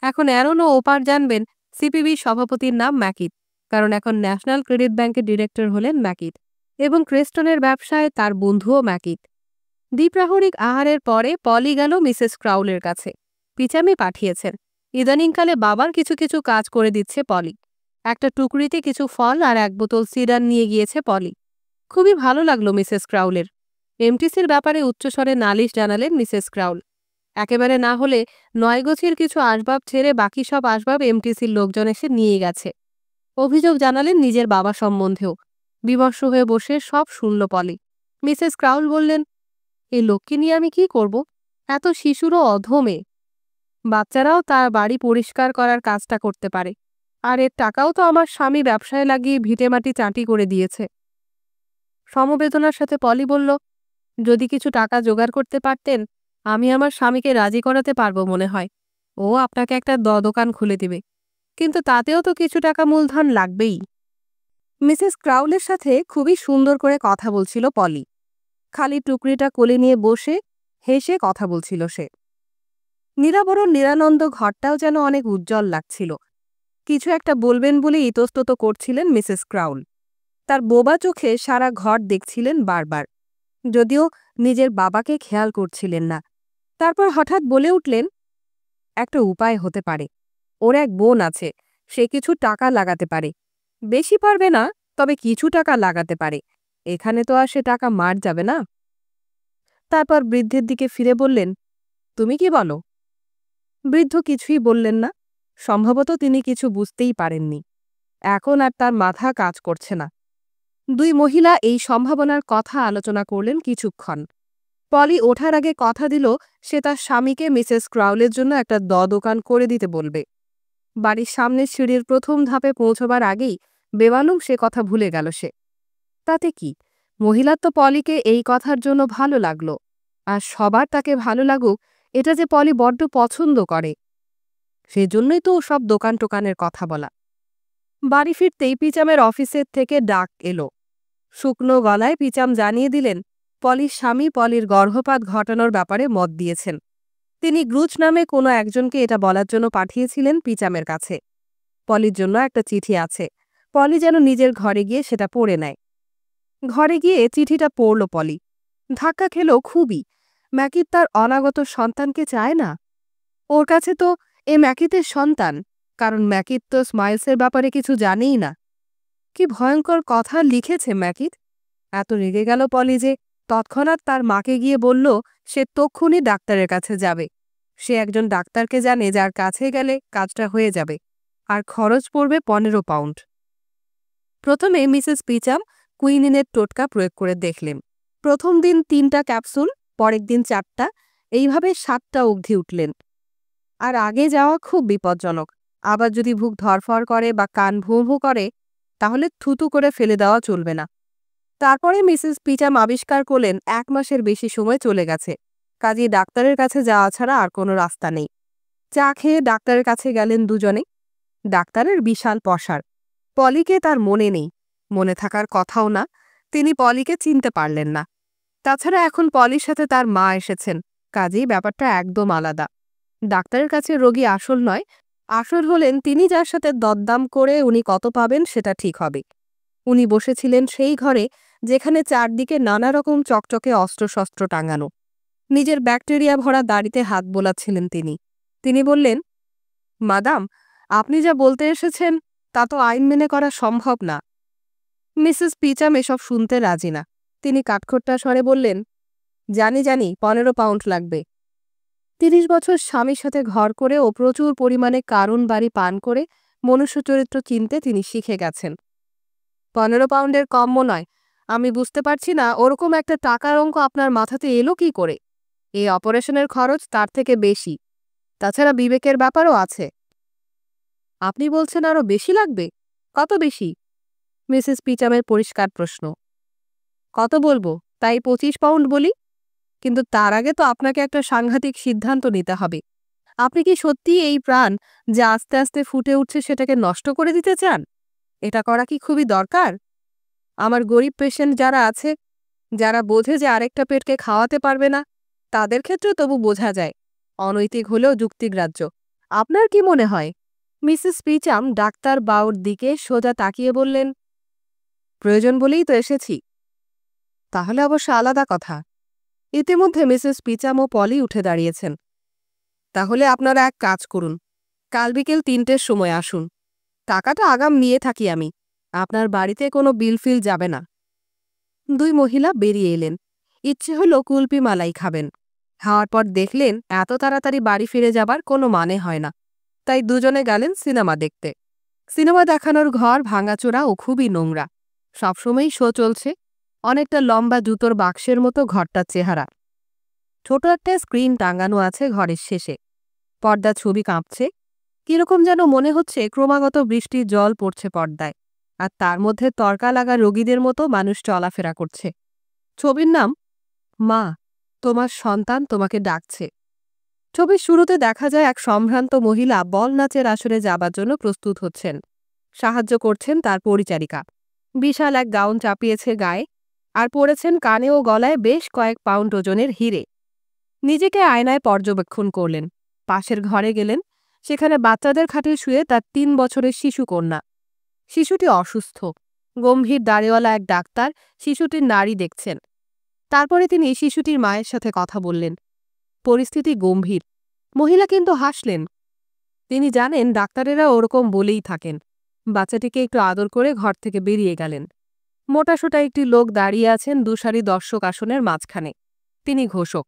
এখন অ্যারন ও ওপার জানবেন সিপিবি সভাপতির নাম ম্যাকিট, কারণ এখন ন্যাশনাল ক্রেডিট ব্যাংকের ডিরেক্টর হলেন ম্যাকিট, এবং ক্রেস্টনের ব্যবসায় তার বন্ধুও ম্যাকিট। দ্বিপ্রাহরিক আহারের পরে পলি গেল মিসেস ক্রাউলের কাছে। পিচামে পাঠিয়েছেন। ইদানিংকালে বাবার কিছু কিছু কাজ করে দিচ্ছে পলি। একটা টুকরিতে কিছু ফল আর 1 বোতল সিডার নিয়ে গিয়েছে পলি। খুবই ভালো লাগলো মিসেস ক্রাউলের। এমটিসির ব্যাপারে উচ্চস্বরে নালিশ জানালেন মিসেস ক্রাউল। একেবারে না হলে 9 গোছির কিছু আসবাব ছেড়ে বাকি সব আসবাব এমটিসির লোকজন এসে নিয়ে গেছে। অভিযোগ জানালেন নিজের বাবা সম্বন্ধেও। বিমর্ষ হয়ে বসে সব শুনল পলি। মিসেস ক্রাউল বললেন, এই লোককে নিয়ে আমি কি করব? এত শিশুরও অধমে। বাচ্চারাও তার বাড়ি পরিষ্কার করার কাজটা করতে পারে, আর এর টাকাও তো আমার স্বামী ব্যবসায় লাগিয়ে ভিটেমাটি চাঁটি করে দিয়েছে। সমবেদনার সাথে পলি বলল, যদি কিছু টাকা জোগাড় করতে পারতেন, আমি আমার স্বামীকে রাজি করাতে পারবো মনে হয়। ও আপনাকে একটা দোকান খুলে দিবে, কিন্তু তাতেও তো কিছু টাকা মূলধন লাগবেই। মিসেস ক্রাউলের সাথে খুবই সুন্দর করে কথা বলছিল পলি। খালি টুকরিটা কোলে নিয়ে বসে হেসে কথা বলছিল সে। নিরাবরণ নিরানন্দ ঘরটাও যেন অনেক উজ্জ্বল লাগছিল। কিছু একটা বলবেন বলে ইতস্তত করছিলেন মিসেস ক্রাউল। তার বোবা চোখে সারা ঘর দেখছিলেন বারবার, যদিও নিজের বাবাকে খেয়াল করছিলেন না। তারপর হঠাৎ বলে উঠলেন, একটা উপায় হতে পারে। ওর এক বোন আছে, সে কিছু টাকা লাগাতে পারে। বেশি পারবে না, তবে কিছু টাকা লাগাতে পারে। এখানে তো আর সে টাকা মার যাবে না। তারপর বৃদ্ধের দিকে ফিরে বললেন, তুমি কি বলো? বৃদ্ধ কিছুই বললেন না। সম্ভবত তিনি কিছু বুঝতেই পারেননি। এখন আর তার মাথা কাজ করছে না। দুই মহিলা এই সম্ভাবনার কথা আলোচনা করলেন কিছুক্ষণ। পলি ওঠার আগে কথা দিল সে তার স্বামীকে মিসেস ক্রাউলের জন্য একটা দোকান করে দিতে বলবে। বাড়ির সামনের সিঁড়ির প্রথম ধাপে পৌঁছবার আগেই বেমালুম সে কথা ভুলে গেল সে। তাতে কি, মহিলার তো পলিকে এই কথার জন্য ভালো লাগলো। আর সবার তাকে ভালো লাগুক, এটা যে পলি বড্ড পছন্দ করে, সেজন্যই তো সব দোকান টোকানের কথা বলা। বাড়ি ফিরতেই পিচামের অফিসের থেকে ডাক এলো। শুকনো গলায় পিচাম জানিয়ে দিলেন পলির স্বামী পলির গর্ভপাত ঘটানোর ব্যাপারে মত দিয়েছেন। তিনি গ্রুচ নামে কোনো একজনকে এটা বলার জন্য পাঠিয়েছিলেন পিচামের কাছে। পলির জন্য একটা চিঠি আছে। পলি যেন নিজের ঘরে গিয়ে সেটা পড়ে নেয়। ঘরে গিয়ে চিঠিটা পড়ল পলি। ধাক্কা খেল খুবই। ম্যাকিত তার অনাগত সন্তানকে চায় না। ওর কাছে তো এ ম্যাকিতের সন্তান, কারণ ম্যাকিত তো স্মাইলসের ব্যাপারে কিছু জানেই না। কি ভয়ঙ্কর কথা লিখেছে ম্যাকিত! এত রেগে গেল পলি যে তৎক্ষণাৎ তার মাকে গিয়ে বলল সে তক্ষুনি ডাক্তারের কাছে যাবে। সে একজন ডাক্তারকে জানে যার কাছে গেলে কাজটা হয়ে যাবে, আর খরচ পড়বে 15 পাউন্ড। প্রথমে মিসেস পিচাম কুইনিনের টোটকা প্রয়োগ করে দেখলেন। প্রথম দিন 3টা ক্যাপসুল, পরের দিন 4টা, এইভাবে 7টা অবধি উঠলেন। আর আগে যাওয়া খুব বিপজ্জনক। আবার যদি বুক ধরফর করে বা কান ভুঁ ভুঁ করে, তাহলে থুতু করে ফেলে দেওয়া চলবে না। তারপরে মিসেস পিচাম আবিষ্কার করলেন 1 মাসের বেশি সময় চলে গেছে, কাজেই ডাক্তারের কাছে যাওয়া ছাড়া আর কোনো রাস্তা নেই। চা খেয়ে ডাক্তারের কাছে গেলেন দুজনে। ডাক্তারের বিশাল পসার। পলিকে তার মনে নেই, মনে থাকার কথাও না। তিনি পলিকে চিনতে পারলেন না। তাছাড়া এখন পলির সাথে তার মা এসেছেন, কাজেই ব্যাপারটা একদম আলাদা। ডাক্তারের কাছে রোগী আসল নয়, আসল হলেন তিনি যার সাথে দরদাম করে উনি কত পাবেন সেটা ঠিক হবে। উনি বসেছিলেন সেই ঘরে যেখানে চারদিকে নানা রকম চকচকে অস্ত্রশস্ত্র টাঙানো। নিজের ব্যাকটেরিয়া ভরা দাড়িতে হাত বোলাচ্ছিলেন তিনি। তিনি বললেন, মাদাম, আপনি যা বলতে এসেছেন তা তো আইন মেনে করা সম্ভব না। মিসেস পিচাম এসব শুনতে রাজি না। তিনি কাঠখোট্টা স্বরে বললেন, জানি জানি 15 পাউন্ড লাগবে। 30 বছর স্বামীর সাথে ঘর করে ও প্রচুর পরিমাণে কারণ বাড়ি পান করে মনুষ্য চরিত্র চিনতে তিনি শিখে গেছেন। 15 পাউন্ডের কম্য নয়। আমি বুঝতে পারছি না ওরকম একটা টাকার অঙ্ক আপনার মাথাতে এলো কি করে। এই অপারেশনের খরচ তার থেকে বেশি। তাছাড়া বিবেকের ব্যাপারও আছে। আপনি বলছেন আরো বেশি লাগবে? কত বেশি? মিসেস পিচামের পরিষ্কার প্রশ্ন। কত বলবো? তাই 25 পাউন্ড বলি। কিন্তু তার আগে তো আপনাকে একটা সাংঘাতিক সিদ্ধান্ত নিতে হবে। আপনি কি সত্যি এই প্রাণ যা আস্তে আস্তে ফুটে উঠছে সেটাকে নষ্ট করে দিতে চান? এটা করা কি খুবই দরকার? আমার গরিব পেশেন্ট যারা আছে, যারা বোঝে যে আরেকটা পেটকে খাওয়াতে পারবে না, তাদের ক্ষেত্রে তবু বোঝা যায়। অনৈতিক হলেও যুক্তিগ্রাহ্য। আপনার কি মনে হয়? মিসেস পিচাম ডাক্তার বাউর দিকে সোজা তাকিয়ে বললেন, প্রয়োজন বলেই তো এসেছি। তাহলে অবশ্য আলাদা কথা। ইতিমধ্যে মিসেস পিচাম ও পলি উঠে দাঁড়িয়েছেন। তাহলে আপনারা এক কাজ করুন, কাল বিকেল 3টের সময় আসুন। টাকাটা আগাম নিয়ে থাকি আমি। আপনার বাড়িতে কোনো বিল ফিল যাবে না। দুই মহিলা বেরিয়ে এলেন। ইচ্ছে হলো কুলপি মালাই খাবেন। খাওয়ার পর দেখলেন এত তাড়াতাড়ি বাড়ি ফিরে যাবার কোনো মানে হয় না। তাই দুজনে গেলেন সিনেমা দেখতে। সিনেমা দেখানোর ঘর ভাঙাচোরা ও খুবই নোংরা। সবসময়ই শো চলছে। অনেকটা লম্বা জুতোর বাক্সের মতো ঘরটার চেহারা। ছোট একটা স্ক্রিন টাঙানো আছে ঘরের শেষে। পর্দা ছবি কাঁপছে। কিরকম যেন মনে হচ্ছে ক্রমাগত বৃষ্টির জল পড়ছে পর্দায়, আর তার মধ্যে তর্কা লাগা রোগীদের মতো মানুষ চলাফেরা করছে। ছবির নাম মা, তোমার সন্তান তোমাকে ডাকছে। ছবির শুরুতে দেখা যায় এক সম্ভ্রান্ত মহিলা বল নাচের আসরে যাবার জন্য প্রস্তুত হচ্ছেন। সাহায্য করছেন তার পরিচারিকা। বিশাল এক গাউন চাপিয়েছে গায়ে, আর পরেছেন কানে ও গলায় বেশ কয়েক পাউন্ড ওজনের হিরে। নিজেকে আয়নায় পর্যবেক্ষণ করলেন। পাশের ঘরে গেলেন। সেখানে বাচ্চাদের খাটে শুয়ে তার ৩ বছরের শিশু কন্যা। শিশুটি অসুস্থ। গম্ভীর দাড়িওয়ালা এক ডাক্তার শিশুটির নাড়ি দেখছেন। তারপরে তিনি শিশুটির মায়ের সাথে কথা বললেন। পরিস্থিতি গম্ভীর। মহিলা কিন্তু হাসলেন। তিনি জানেন ডাক্তারেরা ওরকম বলেই থাকেন। বাচ্চাটিকে একটু আদর করে ঘর থেকে বেরিয়ে গেলেন। মোটাসোটা একটি লোক দাঁড়িয়ে আছেন দুসারি দর্শক আসনের মাঝখানে। তিনি ঘোষক।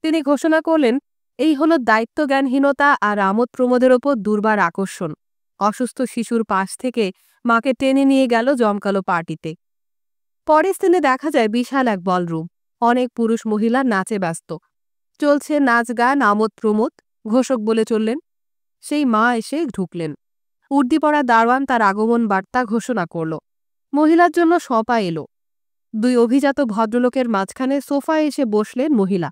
তিনি ঘোষণা করলেন, এই হলো দায়িত্বজ্ঞানহীনতা আর আমোদ প্রমোদের ওপর দুর্বার আকর্ষণ। অসুস্থ শিশুর পাশ থেকে মাকে টেনে নিয়ে গেল জমকালো পার্টিতে। পরের দিনে দেখা যায় বিশাল এক বলরুম। অনেক পুরুষ মহিলা নাচে ব্যস্ত। চলছে নাচ গান, আমোদ প্রমোদ। ঘোষক বলে চললেন। সেই মা এসে ঢুকলেন। উর্দি পরা দারোয়ান তার আগমন বার্তা ঘোষণা করল। মহিলার জন্য সপা এলো। ২ অভিজাত ভদ্রলোকের মাঝখানে সোফায় এসে বসলেন মহিলা।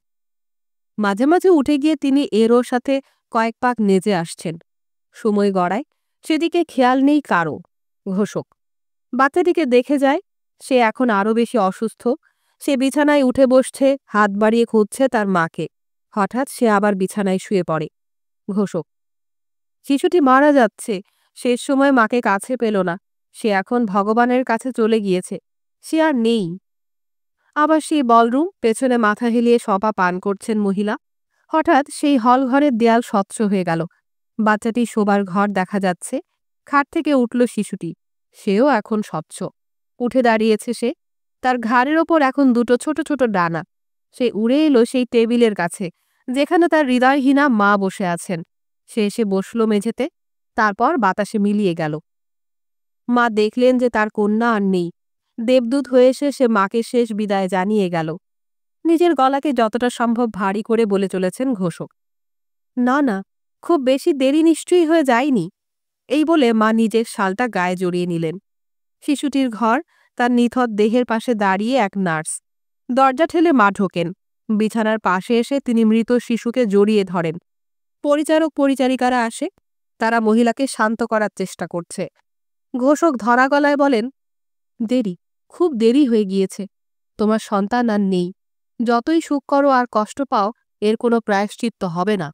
মাঝে মাঝে উঠে গিয়ে তিনি এরও সাথে কয়েক পাক নেচে আসছেন। সময় গড়ায়, সেদিকে খেয়াল নেই কারও। ঘোষক বাচ্চাটিকে দেখে যায়। সে এখন আরও বেশি অসুস্থ। সে বিছানায় উঠে বসছে, হাত বাড়িয়ে খুঁজছে তার মাকে। হঠাৎ সে আবার বিছানায় শুয়ে পড়ে। ঘোষক শিশুটি মারা যাচ্ছে। শেষ সময় মাকে কাছে পেল না। সে এখন ভগবানের কাছে চলে গিয়েছে। সে আর নেই। আবার সেই বলরুম, পেছনে মাথা হেলিয়ে সপা পান করছেন মহিলা। হঠাৎ সেই হল ঘরের দেয়াল স্বচ্ছ হয়ে গেল। বাচ্চাটি শোবার ঘর দেখা যাচ্ছে। খাট থেকে উঠল শিশুটি। সেও এখন স্বচ্ছ। উঠে দাঁড়িয়েছে সে। তার ঘাড়ের ওপর এখন 2টো ছোট ছোট ডানা। সে উড়ে এলো সেই টেবিলের কাছে, যেখানে তার হৃদয়হীনা মা বসে আছেন। সে এসে বসল মেঝেতে। তারপর বাতাসে মিলিয়ে গেল। মা দেখলেন যে তার কন্যা আর নেই। দেবদূত হয়ে এসে সে মাকে শেষ বিদায় জানিয়ে গেল। নিজের গলাকে যতটা সম্ভব ভারী করে বলে চলেছেন ঘোষক। না না, খুব বেশি দেরি নিশ্চয়ই হয়ে যায়নি। এই বলে মা নিজের শালটা গায়ে জড়িয়ে নিলেন। শিশুটির ঘর, তার নিথর দেহের পাশে দাঁড়িয়ে এক নার্স। দরজা ঠেলে মা ঢোকেন। বিছানার পাশে এসে তিনি মৃত শিশুকে জড়িয়ে ধরেন। পরিচারক পরিচারিকারা আসে। তারা মহিলাকে শান্ত করার চেষ্টা করছে। ঘোষক ধরা গলায় বলেন, দেরি, খুব দেরি হয়ে গিয়েছে। তোমার সন্তান আর নেই। যতই সুখ করো আর কষ্ট পাও, এর কোনো প্রায়শ্চিত্ত হবে না।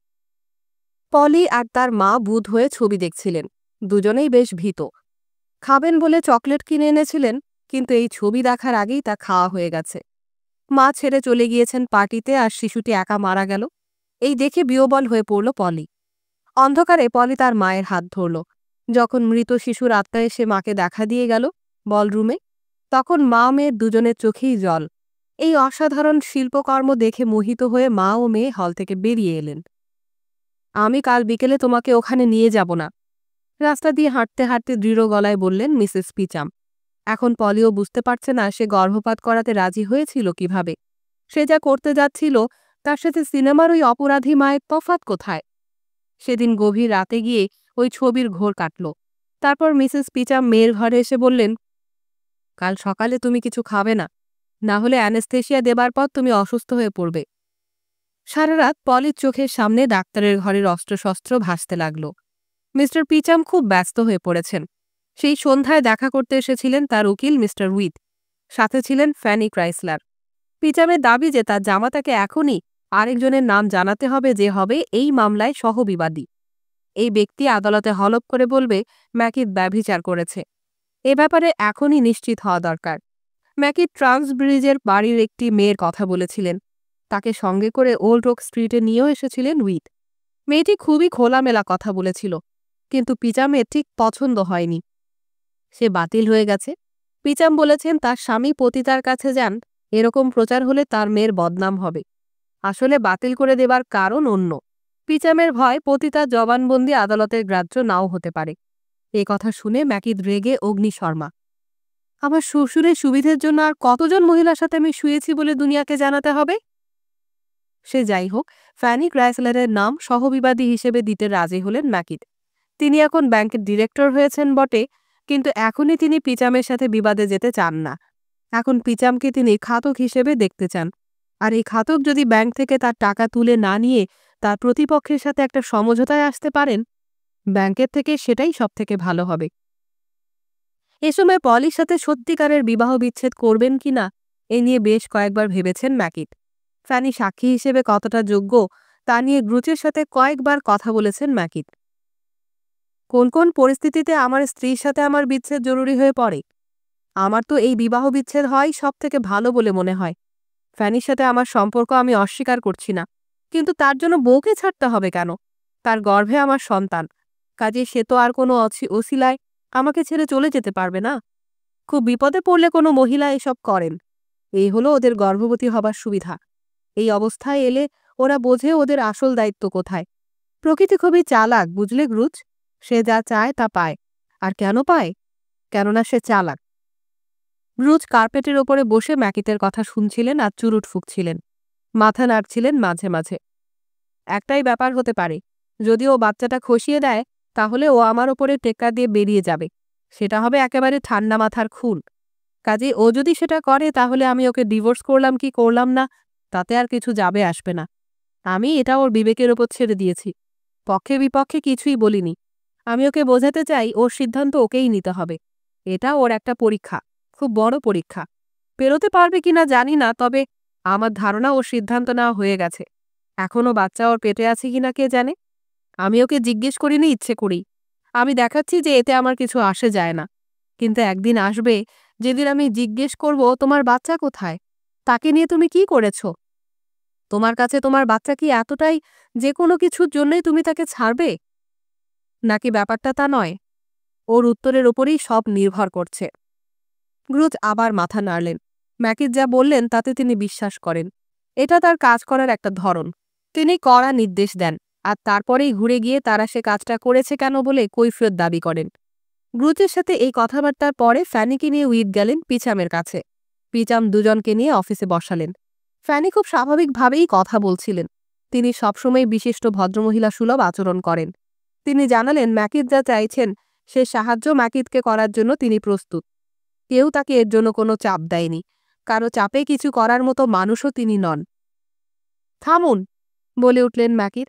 পলি আর তার মা বুঁদ হয়ে ছবি দেখছিলেন। দুজনেই বেশ ভীত। খাবেন বলে চকলেট কিনে এনেছিলেন, কিন্তু এই ছবি দেখার আগেই তা খাওয়া হয়ে গেছে। মা ছেড়ে চলে গিয়েছেন পার্টিতে, আর শিশুটি একা মারা গেল। এই দেখে বিহ্বল হয়ে পড়ল পলি। অন্ধকারে পলি তার মায়ের হাত ধরল। যখন মৃত শিশুর আত্মা এসে মাকে দেখা দিয়ে গেল বলরুমে, তখন মা মেয়ের দুজনের চোখেই জল। এই অসাধারণ শিল্পকর্ম দেখে মোহিত হয়ে মা ও মেয়ে হল থেকে বেরিয়ে এলেন। আমি কাল বিকেলে তোমাকে ওখানে নিয়ে যাব না, রাস্তা দিয়ে হাঁটতে হাঁটতে দৃঢ় গলায় বললেন মিসেস পিচাম। এখন পলিও বুঝতে পারছে না সে গর্ভপাত করাতে রাজি হয়েছিল কিভাবে। সে যা করতে যাচ্ছিল তার সাথে সিনেমার ওই অপরাধী মায়ের তফাৎ কোথায়। সেদিন গভীর রাতে গিয়ে ওই ছবির ঘোর কাটল। তারপর মিসেস পিচাম মেয়ের ঘরে এসে বললেন, কাল সকালে তুমি কিছু খাবে না, না হলে অ্যানেস্থেশিয়া দেবার পর তুমি অসুস্থ হয়ে পড়বে। সারা রাত পলির চোখের সামনে ডাক্তারের ঘরের অস্ত্রশস্ত্র ভাসতে লাগল। মিস্টার পিচাম খুব ব্যস্ত হয়ে পড়েছেন। সেই সন্ধ্যায় দেখা করতে এসেছিলেন তার উকিল মিস্টার উইথ। সাথে ছিলেন ফ্যানি ক্রাইসলার। পিচামের দাবি যে তার জামাতাকে এখনই আরেকজনের নাম জানাতে হবে, যে হবে এই মামলায় সহবিবাদী। এই ব্যক্তি আদালতে হলফ করে বলবে ম্যাকিট ব্যভিচার করেছে। এ ব্যাপারে এখনই নিশ্চিত হওয়া দরকার। ম্যাকিট ট্রান্সব্রিজের বাড়ির একটি মেয়ের কথা বলেছিলেন। তাকে সঙ্গে করে ওল্ড ওক স্ট্রিটে নিয়েও এসেছিলেন উইথ। মেয়েটি খুবই খোলামেলা কথা বলেছিল, কিন্তু পিচামের ঠিক পছন্দ হয়নি। সে বাতিল হয়ে গেছে। পিচাম বলেছেন তার স্বামী পতিতার কাছে যান, এরকম প্রচার হলে তার মেয়ের বদনাম হবে। আসলে বাতিল করে দেবার কারণ অন্য। পিচামের ভয় পতিতার জবানবন্দি আদালতের গ্রাহ্য নাও হতে পারে। এ কথা শুনে ম্যাকিদ রেগে অগ্নিশর্মা। আমার শ্বশুরের সুবিধের জন্য আর কতজন মহিলার সাথে আমি শুয়েছি বলে দুনিয়াকে জানাতে হবে? সে যাই হোক, ফ্যানি ক্রাইসলারের নাম সহবিবাদী হিসেবে দিতে রাজি হলেন ম্যাকিদ। তিনি এখন ব্যাংকের ডিরেক্টর হয়েছেন বটে, কিন্তু এখনই তিনি পিচামের সাথে বিবাদে যেতে চান না। এখন পিচামকে তিনি খাতক হিসেবে দেখতে চান। আর এই খাতক যদি ব্যাংক থেকে তার টাকা তুলে না নিয়ে তার প্রতিপক্ষের সাথে একটা সমঝোতায় আসতে পারেন, ব্যাংকের থেকে সেটাই সবথেকে ভালো হবে। এ সময় পলির সাথে সত্যিকারের বিবাহ বিচ্ছেদ করবেন কিনা এ নিয়ে বেশ কয়েকবার ভেবেছেন ম্যাকিট। ফ্যানি সাক্ষী হিসেবে কতটা যোগ্য তা নিয়ে গ্রুচের সাথে কয়েকবার কথা বলেছেন ম্যাকিট। কোন কোন পরিস্থিতিতে আমার স্ত্রীর সাথে আমার বিচ্ছেদ জরুরি হয়ে পড়ে? আমার তো এই বিবাহ বিচ্ছেদ হয় সব থেকে ভালো বলে মনে হয়। ফ্যানির সাথে আমার সম্পর্ক আমি অস্বীকার করছি না, কিন্তু তার জন্য বউকে ছাড়তে হবে কেন? তার গর্ভে আমার সন্তান, কাজে সে তো আর কোনো অছিলায় আমাকে ছেড়ে চলে যেতে পারবে না। খুব বিপদে পড়লে কোনো মহিলা এসব করেন। এই হলো ওদের গর্ভবতী হবার সুবিধা। এই অবস্থায় এলে ওরা বোঝে ওদের আসল দায়িত্ব কোথায়। প্রকৃতি খুবই চালাক, বুঝলে গ্রুচ? সে যা চায় তা পায়। আর কেন পায়? কেননা সে চালাক। গ্রুচ কার্পেটের ওপরে বসে ম্যাকিটের কথা শুনছিলেন আর চুরুট ফুঁকছিলেন। মাথা নাড়ছিলেন মাঝে মাঝে। একটাই ব্যাপার হতে পারে, যদি ও বাচ্চাটা খসিয়ে দেয় তাহলে ও আমার ওপরে টেক্কা দিয়ে বেরিয়ে যাবে। সেটা হবে একেবারে ঠান্ডা মাথার খুন। কাজে ও যদি সেটা করে তাহলে আমি ওকে ডিভোর্স করলাম কি করলাম না তাতে আর কিছু যাবে আসবে না। আমি এটা ওর বিবেকের ওপর ছেড়ে দিয়েছি। পক্ষে বিপক্ষে কিছুই বলিনি। আমি ওকে বোঝাতে চাই ওর সিদ্ধান্ত ওকেই নিতে হবে। এটা ওর একটা পরীক্ষা, খুব বড় পরীক্ষা। পেরোতে পারবে কিনা জানি না, তবে আমার ধারণা ওর সিদ্ধান্ত নেওয়া হয়ে গেছে। এখনও বাচ্চা ওর পেটে আছে কিনা কে জানে। আমি ওকে জিজ্ঞেস করিনি ইচ্ছে করেই। আমি দেখাচ্ছি যে এতে আমার কিছু আসে যায় না। কিন্তু একদিন আসবে যেদিন আমি জিজ্ঞেস করব তোমার বাচ্চা কোথায়, তাকে নিয়ে তুমি কি করেছ? তোমার কাছে তোমার বাচ্চা কি এতটাই যে কোনো কিছুর জন্যই তুমি তাকে ছাড়বে? নাকি ব্যাপারটা তা নয়? ওর উত্তরের ওপরেই সব নির্ভর করছে। গ্রুচ আবার মাথা নাড়লেন। ম্যাকিট যা বললেন তাতে তিনি বিশ্বাস করেন। এটা তার কাজ করার একটা ধরন। তিনি কড়া নির্দেশ দেন, আর তারপরেই ঘুরে গিয়ে তারা সে কাজটা করেছে কেন বলে কৈফিয়ত দাবি করেন। গ্রুচের সাথে এই কথাবার্তার পরে ফ্যানিকে নিয়ে উইড গেলেন পিচামের কাছে। পিচাম দুজনকে নিয়ে অফিসে বসালেন। ফ্যানি খুব স্বাভাবিকভাবেই কথা বলছিলেন। তিনি সবসময় বিশিষ্ট ভদ্রমহিলা সুলভ আচরণ করেন। তিনি জানালেন ম্যাকিট যা চাইছেন সে সাহায্য ম্যাকিটকে করার জন্য তিনি প্রস্তুত। কেউ তাকে এর জন্য কোনো চাপ দেয়নি। কারো চাপে কিছু করার মতো মানুষও তিনি নন। থামুন, বলে উঠলেন ম্যাকিট।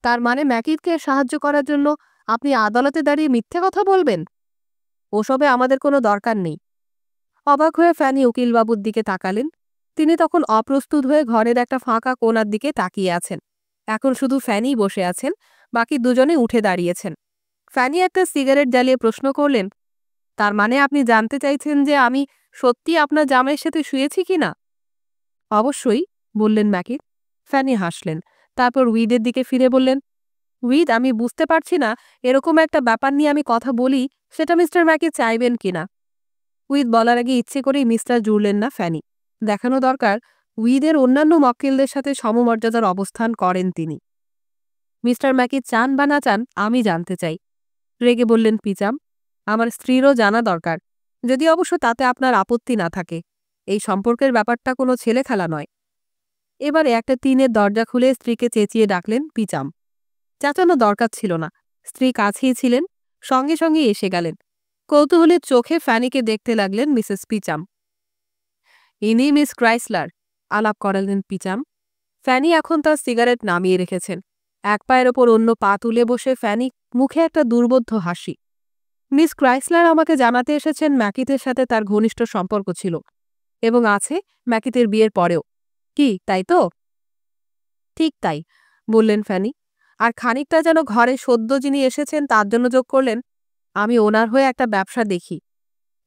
তার মানে ম্যাকিটকে সাহায্য করার জন্য আপনি আদালতে দাঁড়িয়ে মিথ্যে কথা বলবেন? ওসবে আমাদের কোনো দরকার নেই। অবাক হয়ে ফ্যানি উকিলবাবুর দিকে তাকালেন। তিনি তখন অপ্রস্তুত হয়ে ঘরের একটা ফাঁকা কোণার দিকে তাকিয়ে আছেন। এখন শুধু ফ্যানিই বসে আছেন, বাকি দুজনে উঠে দাঁড়িয়েছেন। ফ্যানি একটা সিগারেট জ্বালিয়ে প্রশ্ন করলেন, তার মানে আপনি জানতে চাইছেন যে আমি সত্যি আপনার জামাইয়ের সাথে শুয়েছি কিনা? অবশ্যই, বললেন ম্যাকিট। ফ্যানি হাসলেন। তারপর উইডের দিকে ফিরে বললেন, উইড, আমি বুঝতে পারছি না এরকম একটা ব্যাপার নিয়ে আমি কথা বলি সেটা মিস্টার ম্যাকিট চাইবেন কিনা। উইড বলার আগে ইচ্ছে করেই মিস্টার জুড়লেন না ফ্যানি। দেখানো দরকার উইডের অন্যান্য মক্কেলদের সাথে সমমর্যাদার অবস্থান করেন তিনি। মিস্টার ম্যাকিট চান বা না চান আমি জানতে চাই, রেগে বললেন পিচাম। আমার স্ত্রীরও জানা দরকার, যদি অবশ্য তাতে আপনার আপত্তি না থাকে। এই সম্পর্কের ব্যাপারটা কোনো ছেলে খেলা নয়। এবারে একটা টিনের দরজা খুলে স্ত্রীকে চেঁচিয়ে ডাকলেন পিচাম। চাচানো দরকার ছিল না, স্ত্রী কাছেই ছিলেন, সঙ্গে সঙ্গে এসে গেলেন। কৌতূহলের চোখে ফ্যানিকে দেখতে লাগলেন মিসেস পিচাম। ইনি মিস ক্রাইসলার, আলাপ করালেন পিচাম। ফ্যানি এখন তার সিগারেট নামিয়ে রেখেছেন। এক পায়ের ওপর অন্য পা তুলে বসে ফ্যানি মুখে একটা দুর্বোধ্য হাসি। মিস ক্রাইসলার আমাকে জানাতে এসেছেন ম্যাকিটের সাথে তার ঘনিষ্ঠ সম্পর্ক ছিল, এবং আছে ম্যাকিটের বিয়ের পরেও। কি তাই তো? ঠিক তাই, বললেন ফ্যানি। আর খানিকটা যেন ঘরে সদ্য যিনি এসেছেন তার জন্য যোগ করলেন, আমি ওনার হয়ে একটা ব্যবসা দেখি।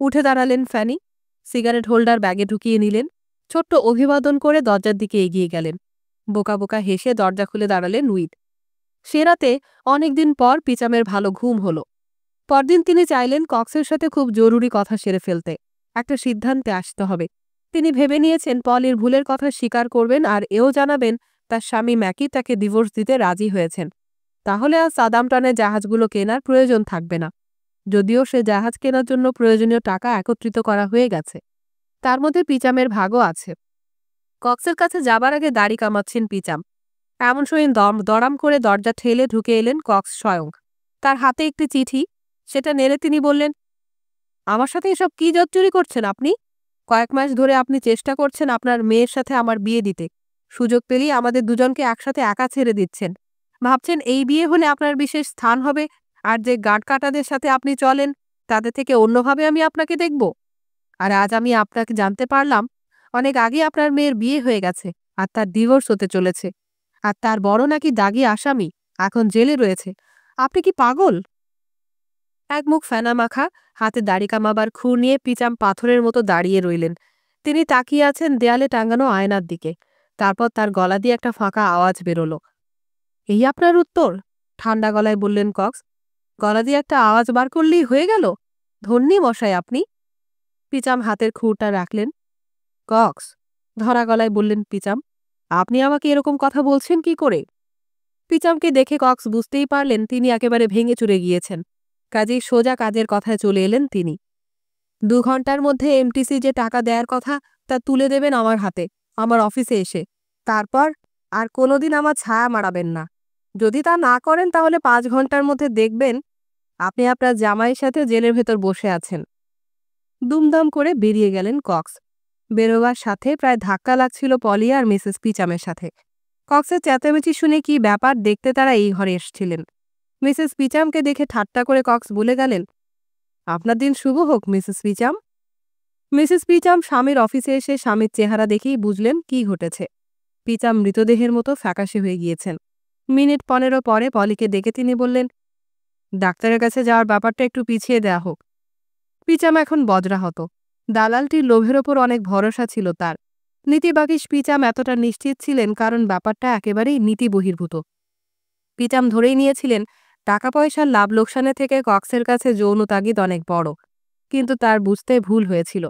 উঠে দাঁড়ালেন ফ্যানি, সিগারেট হোল্ডার ব্যাগে ঢুকিয়ে নিলেন, ছোট্ট অভিবাদন করে দরজার দিকে এগিয়ে গেলেন। বোকা বোকা হেসে দরজা খুলে দাঁড়ালেন উইড। সে রাতে অনেকদিন পর পিচামের ভালো ঘুম হলো। পরদিন তিনি চাইলেন কক্সের সাথে খুব জরুরি কথা সেরে ফেলতে, একটা সিদ্ধান্তে আসতে হবে। তিনি ভেবে নিয়েছেন পলির ভুলের কথা স্বীকার করবেন আর এও জানাবেন তার স্বামী ম্যাকি তাকে ডিভোর্স দিতে রাজি হয়েছেন। তাহলে আর সাদামটানের জাহাজগুলো কেনার প্রয়োজন থাকবে না। যদিও সে জাহাজ কেনার জন্য প্রয়োজনীয় টাকা একত্রিত করা হয়ে গেছে, তার মধ্যে পিচামের ভাগও আছে। কক্সের কাছে যাবার আগে দাড়ি কামাচ্ছেন পিচাম। এমন সময় দড়াম করে দরজা ঠেলে ঢুকে এলেন কক্স স্বয়ং। তার হাতে একটি চিঠি, সেটা নেড়ে তিনি বললেন, আমার সাথে এসব কি জচ্চুরি করছেন আপনি? কয়েক মাস ধরে আপনি চেষ্টা করছেন আপনার মেয়ের সাথে আমার বিয়ে দিতে। সুযোগ পেলেই আমাদের দুজনকে একসাথে একা ছেড়ে দিচ্ছেন। ভাবছেন এই বিয়ে হলে আপনার বিশেষ স্থান হবে, আর যে গাঁটকাটাদের সাথে আপনি চলেন তাদের থেকে অন্যভাবে আমি আপনাকে দেখব? আর আজ আমি আপনাকে জানতে পারলাম অনেক আগে আপনার মেয়ের বিয়ে হয়ে গেছে আর তার ডিভোর্স হতে চলেছে। আর তার বড় নাকি দাগী আসামি এখন জেলে রয়েছে। আপনি কি পাগল? এক মুখ ফেনা মাখা, হাতে দাড়ি কামাবার খুর নিয়ে পিচাম পাথরের মতো দাঁড়িয়ে রইলেন। তিনি তাকিয়ে আছেন দেয়ালে টাঙানো আয়নার দিকে। তারপর তার গলা দিয়ে একটা ফাঁকা আওয়াজ বেরোল। এই আপনার উত্তর? ঠান্ডা গলায় বললেন কক্স। গলা দিয়ে একটা আওয়াজ বার করলেই হয়ে গেল? ধন্যি মশাই আপনি। পিচাম হাতের খুরটা রাখলেন। কক্স, ধরা গলায় বললেন পিচাম, আপনি আমাকে এরকম কথা বলছেন কি করে? পিচামকে দেখে কক্স বুঝতেই পারলেন তিনি একেবারে ভেঙে চুরে গিয়েছেন। কাজেই সোজা কাজের কথায় চলে এলেন তিনি। 2 ঘন্টার মধ্যে এমটিসি যে টাকা দেয়ার কথা তা তুলে দেবেন আমার হাতে, আমার অফিসে এসে। তারপর আর কোনোদিন আমার ছায়া মারাবেন না। যদি তা না করেন তাহলে 5 ঘন্টার মধ্যে দেখবেন আপনি আপনার জামাইয়ের সাথে জেলের ভেতর বসে আছেন। দুমদাম করে বেরিয়ে গেলেন কক্স। বেরোবার সাথে প্রায় ধাক্কা লাগছিল পলি আর মিসেস পিচামের সাথে। কক্সের চেঁচামেচি শুনে কি ব্যাপার দেখতে তারা এই ঘরে এসেছিলেন। মিসেস পিচামকে দেখে ঠাট্টা করে কক্স বলে গেলেন, আপনার দিন শুভ হোক মিসেস পিচাম। মিসেস পিচাম স্বামীর অফিসে এসে স্বামীর চেহারা দেখেই বুঝলেন কি ঘটেছে। পিচাম মৃতদেহের মতো ফ্যাকাশে হয়ে গিয়েছেন। মিনিট 15 পরে পলিকে ডেকে তিনি বললেন, ডাক্তারের কাছে যাওয়ার ব্যাপারটা একটু পিছিয়ে দেয়া হোক। পিচাম এখন বজরা হতো। দালালটির লোভের ওপর অনেক ভরসা ছিল তার। নীতিবাগীশ পিচাম এতটা নিশ্চিত ছিলেন কারণ ব্যাপারটা একেবারেই নীতি বহির্ভূত। পিচাম ধরেই নিয়েছিলেন টাকা পয়সার লাভ লোকসানের থেকে কক্সের কাছে যৌন তাগিদ অনেক বড়। কিন্তু তার বুঝতে ভুল হয়েছিল।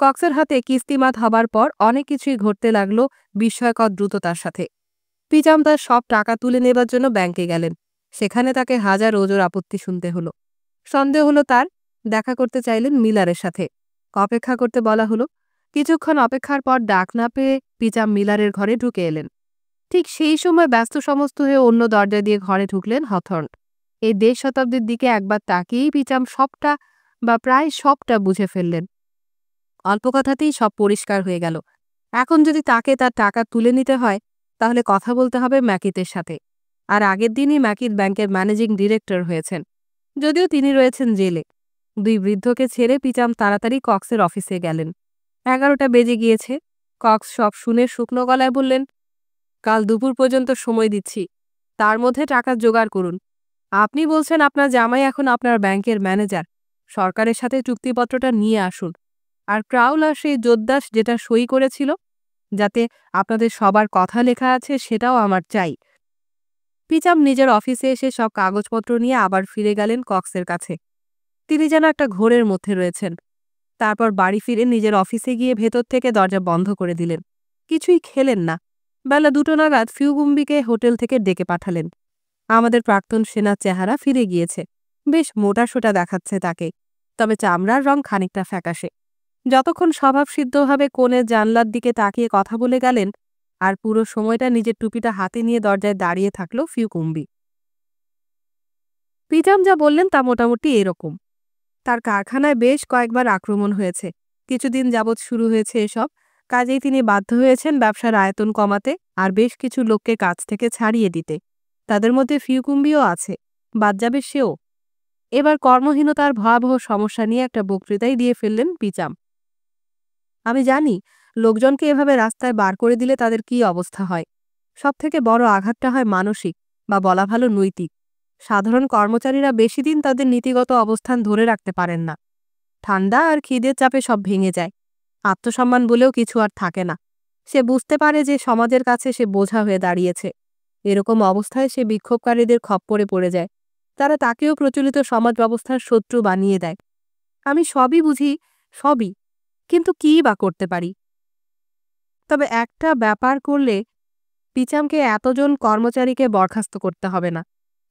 কক্সের হাতে কিস্তিমাত হবার পর অনেক কিছুই ঘটতে লাগল বিস্ময়কর দ্রুততার সাথে। পিচাম তার সব টাকা তুলে নেবার জন্য ব্যাংকে গেলেন। সেখানে তাকে হাজার ওজোর আপত্তি শুনতে হলো। সন্দেহ হলো তার। দেখা করতে চাইলেন মিলারের সাথে। অপেক্ষা করতে বলা হলো। কিছুক্ষণ অপেক্ষার পর ডাক না পেয়ে পিচাম মিলারের ঘরে ঢুকে এলেন। ঠিক সেই সময় ব্যস্ত সমস্ত হয়ে অন্য দরজা দিয়ে ঘরে ঢুকলেন হথর্ন। এই 1.5 শতাব্দীর দিকে একবার তাকিয়েই পিচাম সবটা বা প্রায় সবটা বুঝে ফেললেন। অল্প কথাতেই সব পরিষ্কার হয়ে গেল। এখন যদি তাকে তার টাকা তুলে নিতে হয় তাহলে কথা বলতে হবে ম্যাকিতের সাথে। আর আগের দিনই ম্যাকিত ব্যাংকের ম্যানেজিং ডিরেক্টর হয়েছেন, যদিও তিনি রয়েছেন জেলে। 2 বৃদ্ধকে ছেড়ে পিচাম তাড়াতাড়ি কক্সের অফিসে গেলেন। 11টা বেজে গিয়েছে। কক্স সব শুনে শুকনো গলায় বললেন, কাল দুপুর পর্যন্ত সময় দিচ্ছি, তার মধ্যে টাকা জোগাড় করুন। আপনি বলছেন আপনার জামাই এখন আপনার ব্যাংকের ম্যানেজার। সরকারের সাথে চুক্তিপত্রটা নিয়ে আসুন। আর ক্রাউল আর সেই যোদ্দাস যেটা সই করেছিল, যাতে আপনাদের সবার কথা লেখা আছে, সেটাও আমার চাই। পিচাম নিজের অফিসে এসে সব কাগজপত্র নিয়ে আবার ফিরে গেলেন কক্সের কাছে। তিনি যেন একটা ঘোরের মধ্যে রয়েছেন। তারপর বাড়ি ফিরে নিজের অফিসে গিয়ে ভেতর থেকে দরজা বন্ধ করে দিলেন। কিছুই খেলেন না। বেলা 2টো নাগাদ ফিউগুম্বিকে হোটেল থেকে ডেকে পাঠালেন। আমাদের প্রাক্তন সেনার চেহারা ফিরে গিয়েছে। বেশ মোটাসোটা দেখাচ্ছে তাকে, তবে চামড়ার রং খানিকটা ফ্যাকাশে। যতক্ষণ স্বভাবসিদ্ধভাবে কোণের জানলার দিকে তাকিয়ে কথা বলে গেলেন, আর পুরো সময়টা নিজের টুপিটা হাতে নিয়ে দরজায় দাঁড়িয়ে থাকল ফিউকুম্বি। পিচাম যা বললেন তা মোটামুটি এরকম। তার কারখানায় বেশ কয়েকবার আক্রমণ হয়েছে। কিছুদিন যাবৎ শুরু হয়েছে এসব। কাজেই তিনি বাধ্য হয়েছেন ব্যবসার আয়তন কমাতে আর বেশ কিছু লোককে কাজ থেকে ছাড়িয়ে দিতে। তাদের মধ্যে ফিউকুম্বিও আছে, বাদ যাবে সেও। এবার কর্মহীনতার ভয়াবহ সমস্যা নিয়ে একটা বক্তৃতাই দিয়ে ফেললেন পিচাম। আমি জানি লোকজনকে এভাবে রাস্তায় বার করে দিলে তাদের কি অবস্থা হয়। সবথেকে বড় আঘাতটা হয় মানসিক, বা বলা ভালো নৈতিক। সাধারণ কর্মচারীরা বেশি দিন তাদের নীতিগত অবস্থান ধরে রাখতে পারেন না। ঠান্ডা আর খিদের চাপে সব ভেঙে যায়। আত্মসম্মান বলেও কিছু আর থাকে না। সে বুঝতে পারে যে সমাজের কাছে সে বোঝা হয়ে দাঁড়িয়েছে। এরকম অবস্থায় সে বিক্ষোভকারীদের খপ্পরে পড়ে যায়। তারা তাকেও প্রচলিত সমাজ ব্যবস্থার শত্রু বানিয়ে দেয়। আমি সবই বুঝি, সবই, কিন্তু কী বা করতে পারি? তবে একটা ব্যাপার করলে পিচামকে এতজন কর্মচারীকে বরখাস্ত করতে হবে না।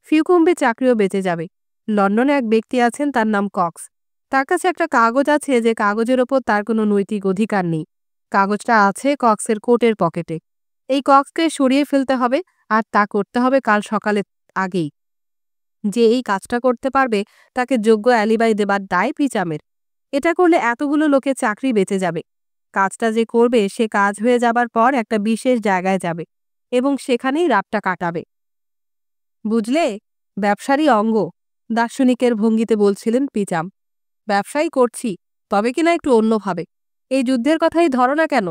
ফিউকুম্বে চাকরিও বেঁচে যাবে। লন্ডনে এক ব্যক্তি আছেন, তার নাম কক্স। তার কাছে একটা কাগজ আছে যে কাগজের ওপর তার কোনো নৈতিক অধিকার নেই। কাগজটা আছে কক্সের কোটের পকেটে। এই কক্সকে সরিয়ে ফেলতে হবে, আর তা করতে হবে কাল সকালে আগেই। যে এই কাজটা করতে পারবে তাকে যোগ্য অ্যালিবাই দেবার দায় পিচামের। এটা করলে এতগুলো লোকের চাকরি বেঁচে যাবে। কাজটা যে করবে সে কাজ হয়ে যাবার পর একটা বিশেষ জায়গায় যাবে এবং সেখানেই রাতটা কাটাবে। বুঝলে, ব্যবসারই অঙ্গ, দার্শনিকের ভঙ্গিতে বলছিলেন পিচাম। ব্যবসাই করছি, তবে কিনা একটু অন্যভাবে। এই যুদ্ধের কথাই ধরো না কেন।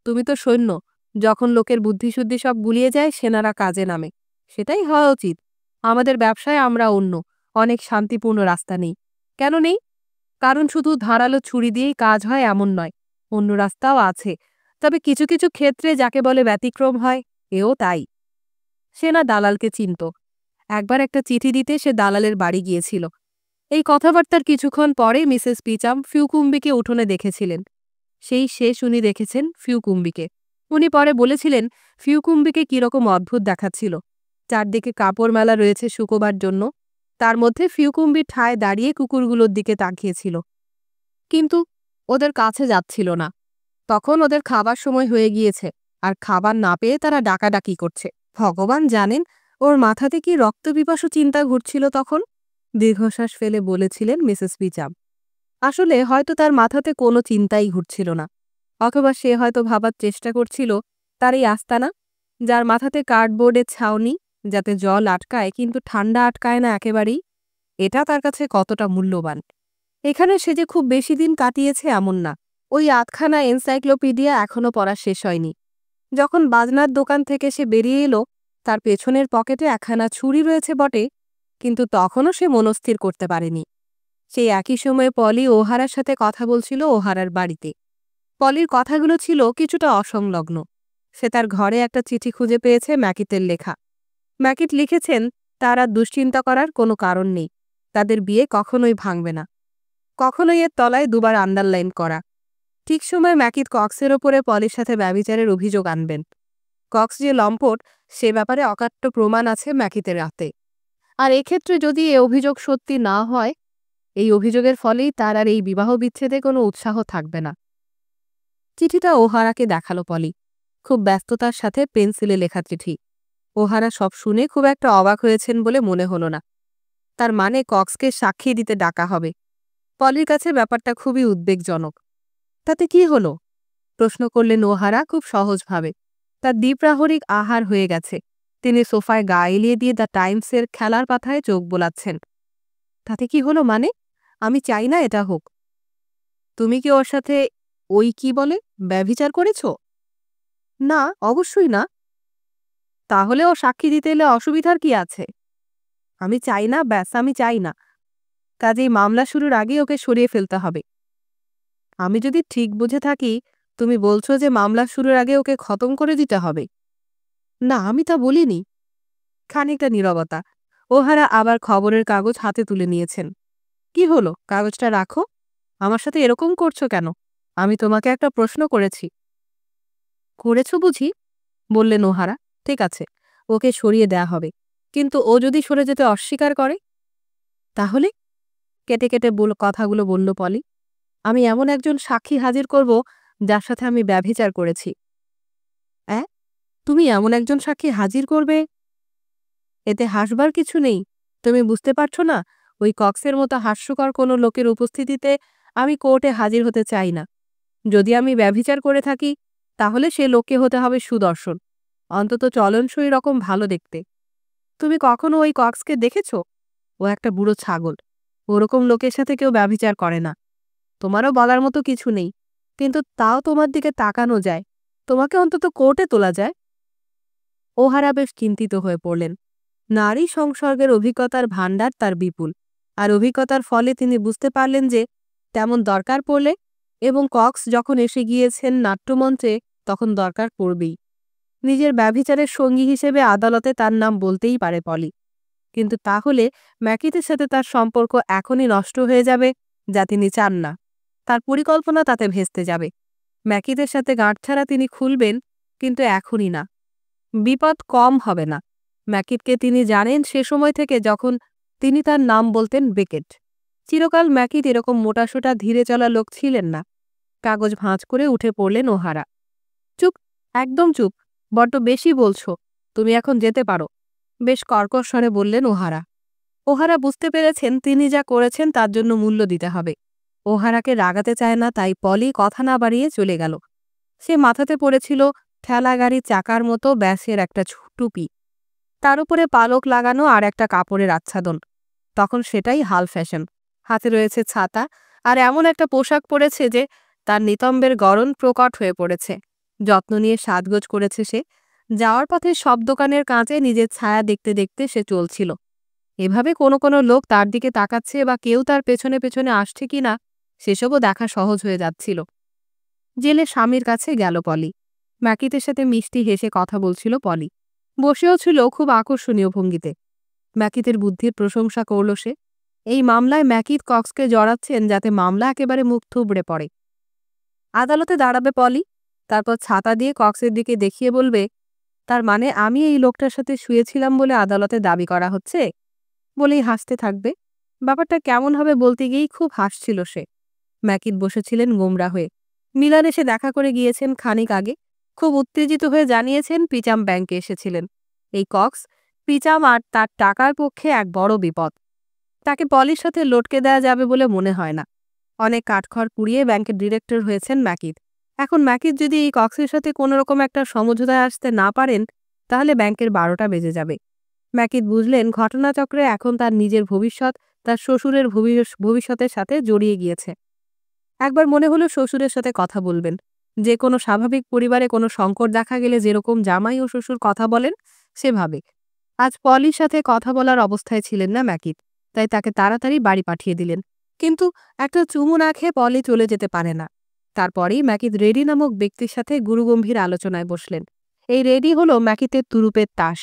তুমি তো সৈন্য, যখন লোকের বুদ্ধিশুদ্ধি সব গুলিয়ে যায় সেনারা কাজে নামে। সেটাই হওয়া উচিত। আমাদের ব্যবসায় আমরা অন্য, অনেক শান্তিপূর্ণ রাস্তা নেই। কেন নেই? কারণ শুধু ধারালো ছুরি দিয়েই কাজ হয় এমন নয়, অন্য রাস্তাও আছে। তবে কিছু কিছু ক্ষেত্রে যাকে বলে ব্যতিক্রম হয়, এও তাই। সে না দালালকে চিনত। একবার একটা চিঠি দিতে সে দালালের বাড়ি গিয়েছিল। এই কথাবার্তার কিছুক্ষণ পরে মিসেস পিচাম ফিউকুম্বিকে উঠোনে দেখেছিলেন। সেই শেষ উনি দেখেছেন ফিউকুম্বিকে। উনি পরে বলেছিলেন ফিউকুম্বিকে কিরকম অদ্ভুত দেখাচ্ছিল। চারদিকে কাপড় মেলা রয়েছে শুকোবার জন্য, তার মধ্যে ফিউকুম্বি ঠায় দাঁড়িয়ে কুকুরগুলোর দিকে তাকিয়েছিল, কিন্তু ওদের কাছে যাচ্ছিল না। তখন ওদের খাবার সময় হয়ে গিয়েছে, আর খাবার না পেয়ে তারা ডাকাডাকি করছে। ভগবান জানেন ওর মাথাতে কি রক্তপিপাসু চিন্তা ঘুরছিল তখন। দীর্ঘশ্বাস ফেলে বলেছিলেন মিসেস পিচাম। আসলে হয়তো তার মাথাতে কোনো চিন্তাই ঘুরছিল না, অথবা সে হয়তো ভাবার চেষ্টা করছিল তার এই আস্তানা, যার মাথাতে কার্ডবোর্ডের ছাউনি, যাতে জল আটকায় কিন্তু ঠান্ডা আটকায় না একেবারেই, এটা তার কাছে কতটা মূল্যবান। এখানে সে যে খুব বেশি দিন কাটিয়েছে এমন না। ওই আধখানা এনসাইক্লোপিডিয়া এখনও পড়া শেষ হয়নি। যখন বাজনার দোকান থেকে সে বেরিয়ে এলো, তার পেছনের পকেটে একখানা ছুরি রয়েছে বটে, কিন্তু তখনও সে মনস্থির করতে পারেনি। সেই একই সময়ে পলি ওহারার সাথে কথা বলছিল ওহারার বাড়িতে। পলির কথাগুলো ছিল কিছুটা অসংলগ্ন। সে তার ঘরে একটা চিঠি খুঁজে পেয়েছে ম্যাকিতের লেখা। ম্যাকিট লিখেছেন তার আর দুশ্চিন্তা করার কোনো কারণ নেই, তাদের বিয়ে কখনোই ভাঙবে না। কখনোই এর তলায় দুবার আন্ডারলাইন করা। ঠিক সময় ম্যাকিত কক্সের ওপরে পলির সাথে ব্যভিচারের অভিযোগ আনবেন। কক্স যে লম্পট সে ব্যাপারে অকাট্য প্রমাণ আছে ম্যাকিতের হাতে। আর এক্ষেত্রে যদি এ অভিযোগ সত্যি না হয়, এই অভিযোগের ফলেই তার আর এই বিবাহ বিচ্ছেদে কোনো উৎসাহ থাকবে না। চিঠিটা ওহারাকে দেখালো পলি। খুব ব্যস্ততার সাথে পেন্সিলে লেখা চিঠি। ওহারা সব শুনে খুব একটা অবাক হয়েছেন বলে মনে হলো না। তার মানে কক্সকে সাক্ষী দিতে ডাকা হবে। পলির কাছে ব্যাপারটা খুবই উদ্বেগজনক। তাতে কি হলো? প্রশ্ন করলেন ওহারা খুব সহজভাবে। তার দ্বিপ্রাহরিক আহার হয়ে গেছে। তিনি সোফায় গা এলিয়ে দিয়ে দ্য টাইমসের খেলার পাতায় চোখ বোলাচ্ছেন। তাতে কি হলো মানে? আমি চাই না এটা হোক। তুমি কি ওর সাথে ওই কি বলে ব্যভিচার করেছ? না, অবশ্যই না। তাহলে ও সাক্ষী দিতে এলে অসুবিধার কি আছে? আমি চাই না, ব্যাস আমি চাই না। কাজেই মামলা শুরুর আগেই ওকে সরিয়ে ফেলতে হবে। আমি যদি ঠিক বুঝে থাকি, তুমি বলছো যে মামলা শুরুর আগে ওকে খতম করে দিতে হবে। না, আমি তা বলিনি। খানিকটা নীরবতা। ওহারা আবার খবরের কাগজ হাতে তুলে নিয়েছেন। কি হলো, কাগজটা রাখো। আমার সাথে এরকম করছো কেন? আমি তোমাকে একটা প্রশ্ন করেছি। করেছ বুঝি? বললেন ওহারা। ঠিক আছে, ওকে সরিয়ে দেয়া হবে। কিন্তু ও যদি সরে যেতে অস্বীকার করে? তাহলে? কেটে কেটে কথাগুলো বলল পলি। আমি এমন একজন সাক্ষী হাজির করব যার সাথে আমি ব্যভিচার করেছি। তুমি এমন একজন সাক্ষী হাজির করবে? এতে হাসবার কিছু নেই। তুমি বুঝতে পারছো না, ওই কক্সের মতো হাস্যকর কোনো লোকের উপস্থিতিতে আমি কোর্টে হাজির হতে চাই না। যদি আমি ব্যভিচার করে থাকি, তাহলে সে লোককে হতে হবে সুদর্শন, অন্তত চলনসই রকম ভালো দেখতে। তুমি কখনো ওই কক্সকে দেখেছ? ও একটা বুড়ো ছাগল। ওরকম লোকের সাথে কেউ ব্যভিচার করে না। তোমারও বলার মতো কিছু নেই, কিন্তু তাও তোমার দিকে তাকানো যায়। তোমাকে অন্তত কোর্টে তোলা যায়। ওহারা বেশ চিন্তিত হয়ে পড়লেন। নারী সংসর্গের অভিজ্ঞতার ভাণ্ডার তার বিপুল, আর অভিজ্ঞতার ফলে তিনি বুঝতে পারলেন যে তেমন দরকার পড়লে, এবং কক্স যখন এসে গিয়েছেন নাট্যমঞ্চে, তখন দরকার পড়বেই। নিজের ব্যভিচারের সঙ্গী হিসেবে আদালতে তার নাম বলতেই পারে পলি। কিন্তু তাহলে ম্যাকিতের সাথে তার সম্পর্ক এখনই নষ্ট হয়ে যাবে, যা তিনি চান না। তার পরিকল্পনা তাতে ভেস্তে যাবে। ম্যাকিতের সাথে গাঁটছাড়া তিনি খুলবেন, কিন্তু এখনই না। বিপদ কম হবে না। ম্যাকিটকে তিনি জানেন সে সময় থেকে যখন তিনি তার নাম বলতেন বেকেট। চিরকাল ম্যাকিট এরকম মোটাসোটা ধীরে চলা লোক ছিলেন না। কাগজ ভাঁজ করে উঠে পড়লেন ওহারা। চুপ, একদম চুপ। বড্ড বেশি বলছো। তুমি এখন যেতে পারো, বেশ কর্কশ স্বরে বললেন ওহারা। ওহারা বুঝতে পেরেছেন তিনি যা করেছেন তার জন্য মূল্য দিতে হবে। ওহারাকে রাগাতে চায় না, তাই পলি কথা না বাড়িয়ে চলে গেল। সে মাথাতে পড়েছিল ঠেলা গাড়ির চাকার মতো ব্যাসের একটা টুপি, তার উপরে পালক লাগানো আর একটা কাপড়ের আচ্ছাদন। তখন সেটাই হাল ফ্যাশন। হাতে রয়েছে ছাতা, আর এমন একটা পোশাক পরেছে যে তার নিতম্বের গড়ন প্রকট হয়ে পড়েছে। যত্ন নিয়ে সাজগোজ করেছে সে। যাওয়ার পথে সব দোকানের কাঁচে নিজের ছায়া দেখতে দেখতে সে চলছিল। এভাবে কোনো কোনো লোক তার দিকে তাকাচ্ছে বা কেউ তার পেছনে পেছনে আসছে কিনা সেসবও দেখা সহজ হয়ে যাচ্ছিল। জেলে স্বামীর কাছে গেল পলি। ম্যাকিতের সাথে মিষ্টি হেসে কথা বলছিল পলি। বসেও ছিল খুব আকর্ষণীয় ভঙ্গিতে। ম্যাকিতের বুদ্ধির প্রশংসা করল সে। এই মামলায় ম্যাকিত কক্সকে জড়াচ্ছেন যাতে মামলা একেবারে মুখ থুবড়ে পড়ে। আদালতে দাঁড়াবে পলি, তারপর ছাতা দিয়ে কক্সের দিকে দেখিয়ে বলবে, তার মানে আমি এই লোকটার সাথে শুয়েছিলাম বলে আদালতে দাবি করা হচ্ছে, বলেই হাসতে থাকবে। ব্যাপারটা কেমন হবে বলতে গিয়েই খুব হাসছিল সে। ম্যাকিত বসেছিলেন গোমরা হয়ে। মিলান এসে দেখা করে গিয়েছেন খানিক আগে। খুব উত্তেজিত হয়ে জানিয়েছেন পিচাম ব্যাংকে এসেছিলেন। এই কক্স পিচাম আর তার টাকার পক্ষে এক বড় বিপদ। তাকে পলির সাথে লটকে দেওয়া যাবে বলে মনে হয় না। অনেক কাঠখড় পুড়িয়ে ব্যাংকের ডিরেক্টর হয়েছেন ম্যাকিত। এখন ম্যাকিত যদি এই কক্সের সাথে কোনো রকম একটা সমঝোতায় আসতে না পারেন, তাহলে ব্যাংকের 12টা বেজে যাবে। ম্যাকিত বুঝলেন ঘটনাচক্রে এখন তার নিজের ভবিষ্যৎ তার শ্বশুরের ভবিষ্যতের সাথে জড়িয়ে গিয়েছে। একবার মনে হলো শ্বশুরের সাথে কথা বলবেন। যে কোনো স্বাভাবিক পরিবারে কোনো সংকট দেখা গেলে যেরকম জামাই ও শ্বশুর কথা বলেন সেভাবে। আজ পলির সাথে কথা বলার অবস্থায় ছিলেন না ম্যাকিত, তাই তাকে তাড়াতাড়ি বাড়ি পাঠিয়ে দিলেন। কিন্তু একটা চুমু না খেয়ে পলি চলে যেতে পারে না। তারপরেই ম্যাকিত রেডি নামক ব্যক্তির সাথে গুরুগম্ভীর আলোচনায় বসলেন। এই রেডি হলো ম্যাকিতের তুরুপের তাস।